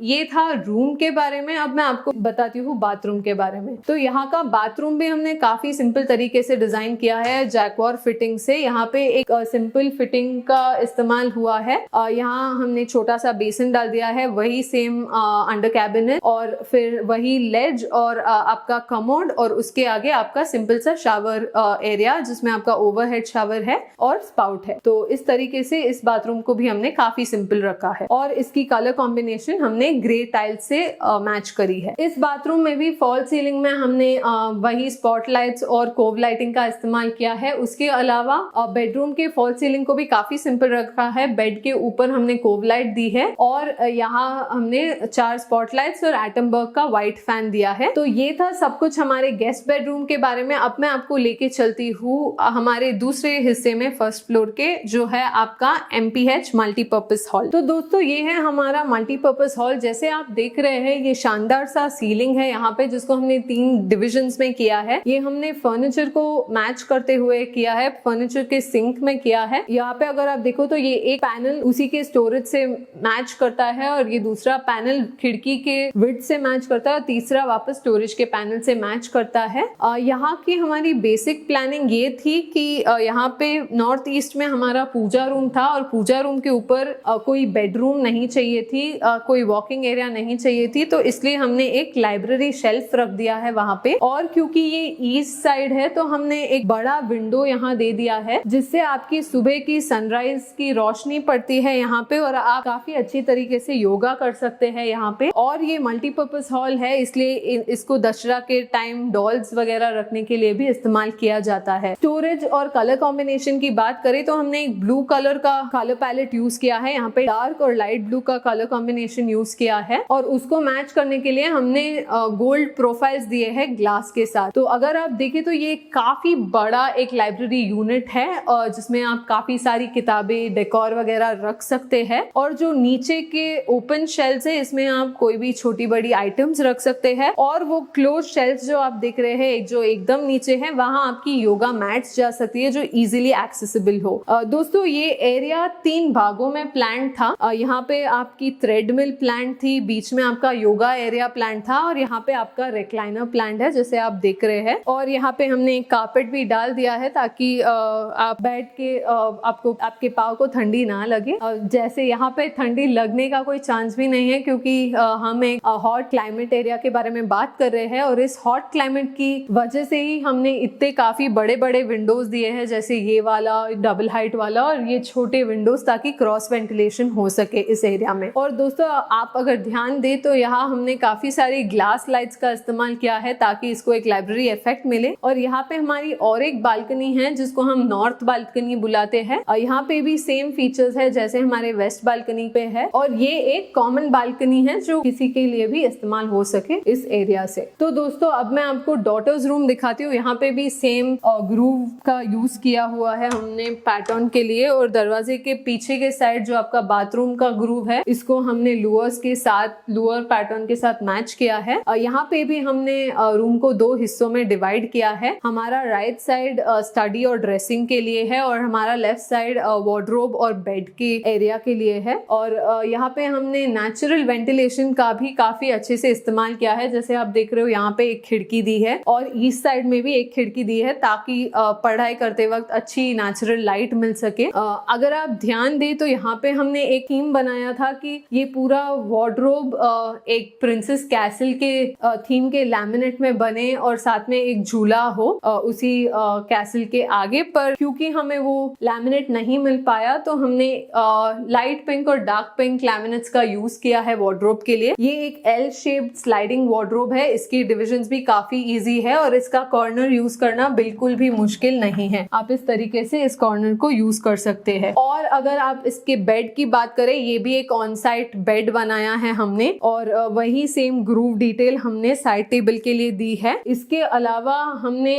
A: ये था रूम के बारे में। अब मैं आपको बताती हूँ बाथरूम के बारे में। तो यहाँ का बाथरूम भी हमने काफी सिंपल तरीके से डिजाइन किया है जैक्वार फिटिंग से। यहाँ पे एक सिंपल फिटिंग का इस्तेमाल हुआ है। यहाँ हमने छोटा सा बेसिन डाल दिया है, वही सेम अंडर कैबिनेट और फिर वही लेज और आपका कमोड और उसके आगे आपका सिंपल सा शावर एरिया जिसमें आपका ओवरहेड शावर है और स्पाउट है। तो इस तरीके से इस बाथरूम को भी हमने काफी सिंपल रखा है। और इसकी कलर कॉम्बिनेशन हमने ग्रे टाइल से मैच करी है। इस बाथरूम में भी फॉल सीलिंग में हमने वही स्पॉटलाइट्स और कोव लाइटिंग का इस्तेमाल किया है। उसके अलावा बेडरूम के फॉल सीलिंग को भी काफी सिंपल रखा है। बेड के ऊपर हमने कोव लाइट दी है और यहाँ हमने 4 स्पॉटलाइट्स और एटमबर्ग का व्हाइट फैन दिया है। तो ये था सब कुछ हमारे गेस्ट बेडरूम के बारे में। अब मैं आपको लेके चलती हूँ हमारे दूसरे हिस्से में, फर्स्ट फ्लोर के, जो है आपका MPH मल्टीपर्पज हॉल। तो दोस्तों ये है हमारा मल्टीपर्पज हॉल। जैसे आप देख रहे हैं ये शानदार सा सीलिंग है यहाँ पे जिसको हमने 3 डिविजन्स में किया है। ये हमने फर्नीचर को मैच करते हुए किया है, फर्नीचर के सिंक में किया है। यहाँ पे अगर आप देखो तो ये एक पैनल उसी के स्टोरेज से मैच करता है और ये दूसरा पैनल पैनल खिड़की के विड्थ से मैच करता है और तीसरा वापस स्टोरेज के पैनल से मैच करता है। यहाँ की हमारी बेसिक प्लानिंग ये थी कि यहाँ पे नॉर्थ ईस्ट में हमारा पूजा रूम था और पूजा रूम के ऊपर कोई बेडरूम नहीं चाहिए थी, कोई वॉकिंग एरिया नहीं चाहिए थी, तो इसलिए हमने एक लाइब्रेरी शेल्फ रख दिया है वहाँ पे। और क्योंकि ये ईस्ट साइड है तो हमने एक बड़ा विंडो यहाँ दे दिया है जिससे आपकी सुबह की सनराइज की रोशनी पड़ती है यहाँ पे और आप काफी अच्छी तरीके से योगा कर सकते हैं यहाँ पे। और ये मल्टीपर्पज हॉल है इसलिए इसको दशहरा के टाइम डॉल्स वगैरह रखने के लिए भी इस्तेमाल किया जाता है। स्टोरेज और कलर कॉम्बिनेशन की बात करें तो हमने एक ब्लू कलर का कलर पैलेट यूज किया है, यहाँ पे डार्क और लाइट ब्लू का कलर कॉम्बिनेशन यूज किया है और उसको मैच करने के लिए हमने गोल्ड प्रोफाइल्स दिए हैं ग्लास के साथ। तो अगर आप देखें तो ये काफी बड़ा एक लाइब्रेरी यूनिट है जिसमें आप काफी सारी किताबें, डेकोर वगैरह रख सकते हैं। और जो नीचे के ओपन शेल्फ्स है इसमें आप कोई भी छोटी बड़ी आइटम्स रख सकते हैं और वो क्लोज शेल्फ्स जो आप देख रहे हैं जो एकदम नीचे है वहां आपकी योगा मैट्स जा सकती है जो इजीली एक्सेसिबल हो। दोस्तों ये एरिया 3 भागों में प्लान था। यहाँ पे आपकी थ्रेडमिल प्लान थी, बीच में आपका योगा एरिया प्लान था और यहाँ पे आपका रिक्लाइनर प्लान है जैसे आप देख रहे हैं। और यहाँ पे हमने एक कारपेट भी डाल दिया है ताकि आप बैठ के आपको आपके पाँव को ठंडी ना लगे। जैसे यहाँ पे ठंडी लगने का कोई चांस भी नहीं है क्योंकि हम एक हॉट क्लाइमेट एरिया के बारे में बात कर रहे हैं और इस हॉट क्लाइमेट की वजह से ही हमने इतने काफी बड़े बड़े विंडोज दिए हैं जैसे ये वाला डबल हाइट वाला और ये छोटे विंडोज ताकि क्रॉस वेंटिलेशन हो सके इस एरिया में। और दोस्तों आप अगर ध्यान दे तो यहाँ हमने काफी सारी ग्लास लाइट्स का इस्तेमाल किया है ताकि इसको एक लाइब्रेरी इफेक्ट मिले। और यहाँ पे हमारी और एक बालकनी है जिसको हम नॉर्थ बालकनी बुलाते हैं। यहाँ पे भी सेम फीचर्स है जैसे हमारे वेस्ट बालकनी पे है और ये एक कॉमन बालकनी है जो किसी के लिए भी इस्तेमाल हो सके इस एरिया से। तो दोस्तों अब मैं आपको डॉटर्स रूम दिखाती हूँ। यहाँ पे भी सेम ग्रूव का यूज किया हुआ है हमने पैटर्न के लिए और दरवाजे के पीछे के साइड जो आपका बाथरूम का ग्रूव है इसको हमने लुअर्स के साथ लुअर पैटर्न के साथ मैच किया है। यहाँ पे भी हमने रूम को 2 हिस्सों में डिवाइड किया है। हमारा राइट साइड स्टडी और ड्रेसिंग के लिए है और हमारा लेफ्ट साइड वार्डरोब और बेड के एरिया के लिए है। और यहाँ पे हमने नेचुरल वेंटिलेशन का भी काफी अच्छे से इस्तेमाल किया है। जैसे आप देख रहे हो यहाँ पे एक खिड़की दी है और ईस्ट साइड में भी एक खिड़की दी है ताकि पढ़ाई करते वक्त अच्छी नेचुरल लाइट मिल सके। अगर आप ध्यान दें तो यहाँ पे हमने एक थीम बनाया था कि ये पूरा वार्डरोब एक प्रिंसेस कैसल के थीम के लैमिनेट में बने और साथ में एक झूला हो उसी कैसल के आगे। पर क्योंकि हमें वो लैमिनेट नहीं मिल पाया तो हमने लाइट पिंक और डार्क पिंक लैमिनेट्स का यूज किया है वार्डरोब के लिए। ये एक एल शेप्ड स्लाइडिंग वार्डरोब है, इसकी डिविजन्स भी काफी इजी है और इसका कॉर्नर यूज करना बिल्कुल भी मुश्किल नहीं है। आप इस तरीके से इस कॉर्नर को यूज कर सकते हैं। और अगर आप इसके बेड की बात करें ये भी एक ऑन साइट बेड बनाया है हमने और वही सेम ग्रूव डिटेल हमने साइड टेबल के लिए दी है। इसके अलावा हमने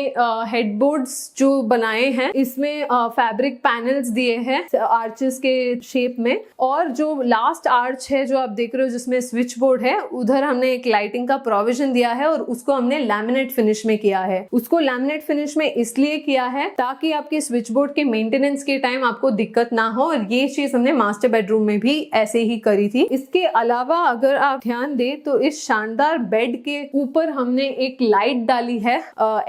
A: हेडबोर्ड्स जो बनाए हैं इसमें फैब्रिक पैनल्स दिए हैं आर्चेस के शेप में। और जो लास्ट आर्च है जो आप देख रहे हो जिसमें स्विच बोर्ड है उधर हमने एक लाइटिंग का प्रोविजन दिया है और उसको हमने लैमिनेट फिनिश में किया है। उसको लैमिनेट फिनिश में इसलिए किया है ताकि आपके स्विच बोर्ड के मेंटेनेंस के टाइम आपको दिक्कत ना हो और ये चीज हमने मास्टर बेडरूम में भी ऐसे ही करी थी। इसके अलावा अगर आप ध्यान दें तो इस शानदार बेड के ऊपर हमने एक लाइट डाली है,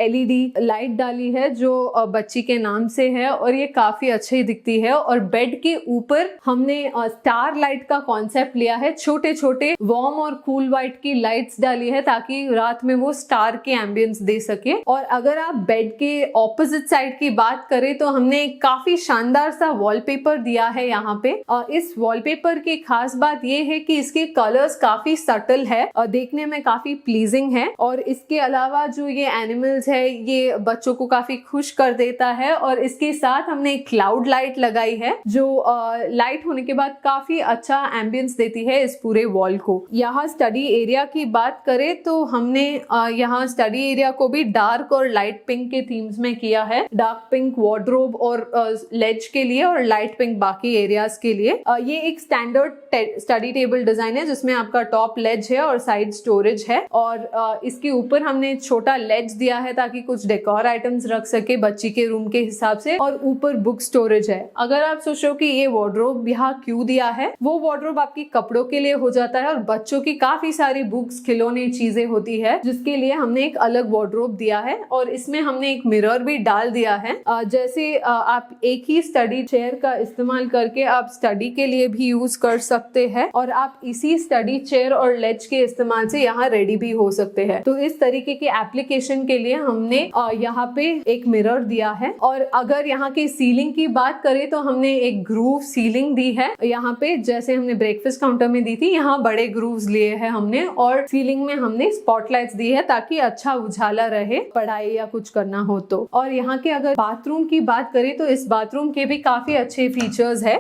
A: एलईडी लाइट डाली है जो बच्ची के नाम से है और ये काफी अच्छी दिखती है। और बेड के ऊपर हमने स्टार लाइट का कॉन्सेप्ट लिया है, छोटे छोटे वार्म और कूल वाइट की लाइट्स डाली है ताकि रात में वो स्टार के एम्बियंस दे सके। और अगर आप बेड के ऑपोजिट साइड की बात करें तो हमने काफी शानदार सा वॉलपेपर दिया है यहाँ पे। इस वॉलपेपर की खास बात ये है कि इसके कलर्स काफी सटल है और देखने में काफी प्लीजिंग है। और इसके अलावा जो ये एनिमल्स है ये बच्चों को काफी खुश कर देता है। और इसके साथ हमने एक क्लाउड लाइट लगाई है जो लाइट होने के बाद काफी अच्छा एम्बियंस देती है इस पूरे वॉल को। यहाँ स्टडी एरिया की बात करें तो हमने यहाँ स्टडी एरिया को भी डार्क और लाइट पिंक के थीम्स में किया है। डार्क पिंक वार्डरोब और लेज के लिए और लाइट पिंक बाकी एरियाज के लिए। ये एक स्टैंडर्ड स्टडी टेबल डिजाइन है जिसमें आपका टॉप लेज है और साइड स्टोरेज है। और इसके ऊपर हमने छोटा लेज दिया है ताकि कुछ डेकोर आइटम्स रख सके बच्ची के रूम के हिसाब से। और ऊपर बुक स्टोरेज है। अगर आप सोचो कि ये वार्डरोब यहाँ क्यों दिया है, वो वार्डरोब आपकी कपड़ों के लिए हो जाता है और बच्चों की काफी सारी बुक्स, खिलौने, चीजें होती है, जिसके लिए हमने एक अलग वार्डरोब दिया है और इसमें हमने एक मिरर भी डाल दिया है। जैसे आप एक ही स्टडी चेयर का इस्तेमाल करके आप स्टडी के लिए भी यूज कर सकते हैं और आप इसी स्टडी चेयर और लेज के इस्तेमाल से यहाँ रेडी भी हो सकते हैं। तो इस तरीके के एप्लीकेशन के लिए हमने यहाँ पे एक मिरर दिया है। और अगर यहाँ की सीलिंग की बात करें तो हमने एक ग्रूव सीलिंग दी है यहाँ पे, जैसे हमने ब्रेकफास्ट काउंटर में दी थी, यहाँ बड़े ग्रूव्स लिए हैं हमने और सीलिंग में हमने स्पॉटलाइट्स दी है ताकि अच्छा उजाला रहे पढ़ाई या कुछ करना हो तो। और यहाँ के अगर बाथरूम की बात करें तो इस बाथरूम के भी काफी अच्छे फीचर्स है।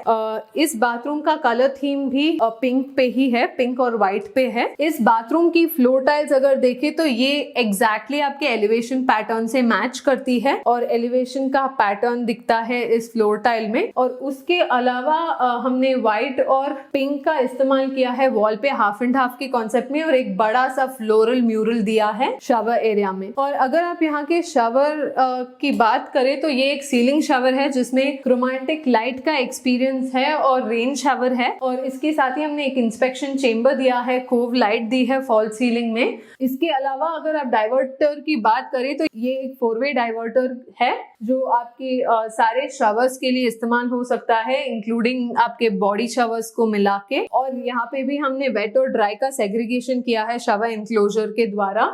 A: इस बाथरूम का कलर थीम भी पिंक पे ही है, पिंक और व्हाइट पे है। इस बाथरूम की फ्लोर टाइल्स अगर देखें तो ये एग्जैक्टली आपके एलिवेशन पैटर्न से मैच करती है और एलिवेशन का पैटर्न दिखता है इस फ्लोर टाइल में। और उसके अलावा हमने व्हाइट और पिंक का इस्तेमाल किया है वॉल पे हाफ एंड हाफ के कॉन्सेप्ट में और एक बड़ा सा फ्लोरल म्यूरल दिया है शावर एरिया में। और अगर आप यहाँ के शावर की बात करें तो ये एक सीलिंग शावर है जिसमें क्रोमैटिक लाइट का एक्सपीरियंस है और रेन शावर है। और इसके साथ ही हमने एक इंस्पेक्शन चेंबर दिया है, कोव लाइट दी है फॉल सीलिंग में। इसके अलावा अगर आप डाइवर्टर की बात करें तो ये एक 4-वे डाइवर्टर है जो आपके सारे शावर्स के लिए इस्तेमाल हो सकता है, इंक्लूडिंग आपके बॉडी शावर्स को मिला के। और यहाँ पे भी हमने वेट और ड्राई का सेग्रीगेशन किया है शावर इंक्लोजर के द्वारा।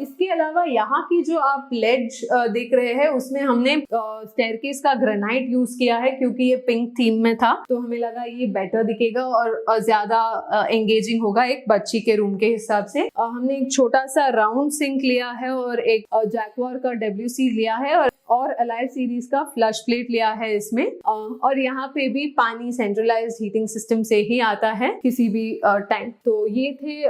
A: इसके अलावा यहाँ की जो आप लेज देख रहे हैं उसमें हमने स्टेयरकेस का ग्रेनाइट यूज किया है क्योंकि ये पिंक थीम में था, तो हमें लगा ये बेटर दिखेगा और ज्यादा एंगेजिंग होगा एक बच्ची के रूम के हिसाब से। हमने एक छोटा सा राउंड सिंक लिया है और एक जैक्वार का WC लिया है और अलाइव सीरीज का फ्लश प्लेट लिया है इसमें। और यहाँ पे भी पानी सेंट्रलाइज्ड हीटिंग सिस्टम से ही आता है किसी भी टाइम। तो ये थे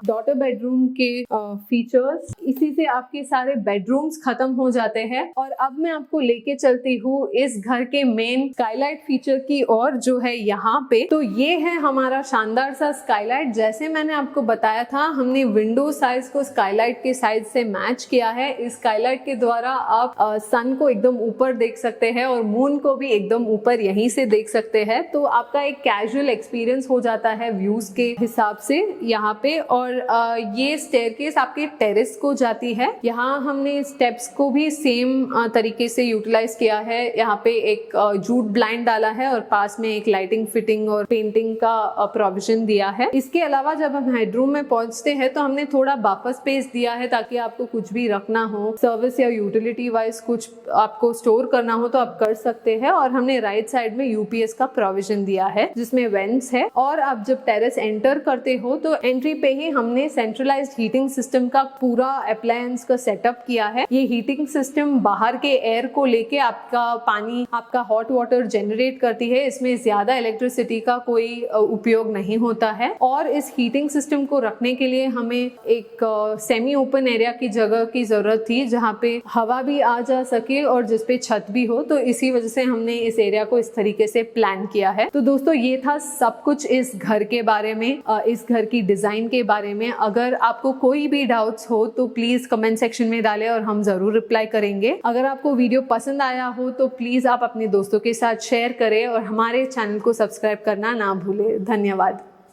A: डॉटर बेडरूम के फीचर्स। इसी से आपके सारे बेडरूम्स खत्म हो जाते हैं और अब मैं आपको लेके चलती हूँ इस घर के मेन स्काईलाइट फीचर की ओर जो है यहाँ पे। तो ये है हमारा शानदार सा स्काईलाइट। जैसे मैंने आपको बताया था हमने विंडो साइज को स्काईलाइट के साइज से मैच किया है। इस स्काईलाइट के द्वारा आप सन को एकदम ऊपर देख सकते हैं और मून को भी एकदम ऊपर यहीं से देख सकते हैं। तो आपका एक कैजुअल एक्सपीरियंस हो जाता है व्यूज के हिसाब से यहाँ पे। और ये स्टेयरकेस आपके टेरेस को जाती है। यहाँ हमने स्टेप्स को भी सेम तरीके से यूटिलाइज किया है। यहाँ पे एक जूट ब्लाइंड डाला है और पास में एक लाइटिंग फिटिंग और पेंटिंग का प्रोविजन दिया है। इसके अलावा जब हम हेडरूम में पहुंचते हैं तो हमने थोड़ा बफर स्पेस दिया है ताकि आपको कुछ भी रखना हो, सर्विस या यूटिलिटी वाइज कुछ आपको स्टोर करना हो तो आप कर सकते हैं। और हमने राइट साइड में यूपीएस का प्रोविजन दिया है जिसमें वेंट्स है। और आप जब टेरेस एंटर करते हो तो एंट्री पे ही हमने सेंट्रलाइज्ड हीटिंग सिस्टम का पूरा अप्लायंस का सेटअप किया है। ये हीटिंग सिस्टम बाहर के एयर को लेके आपका पानी, आपका हॉट वाटर जनरेट करती है। इसमें ज्यादा इलेक्ट्रिसिटी का कोई उपयोग नहीं होता है। और इस हीटिंग सिस्टम को रखने के लिए हमें एक सेमी ओपन एरिया की जगह की जरूरत थी जहाँ पे हवा भी आ जा सके और जिसपे छत भी हो। तो इसी वजह से हमने इस एरिया को इस तरीके से प्लान किया है। तो दोस्तों ये था सब कुछ इस घर के बारे में, इस घर की डिजाइन के बारे में। अगर आपको कोई भी डाउट्स हो तो प्लीज कमेंट सेक्शन में डालें और हम जरूर रिप्लाई करेंगे। अगर आपको वीडियो पसंद आया हो तो प्लीज आप अपने दोस्तों के साथ शेयर करें और हमारे चैनल को सब्सक्राइब करना ना भूलें। धन्यवाद।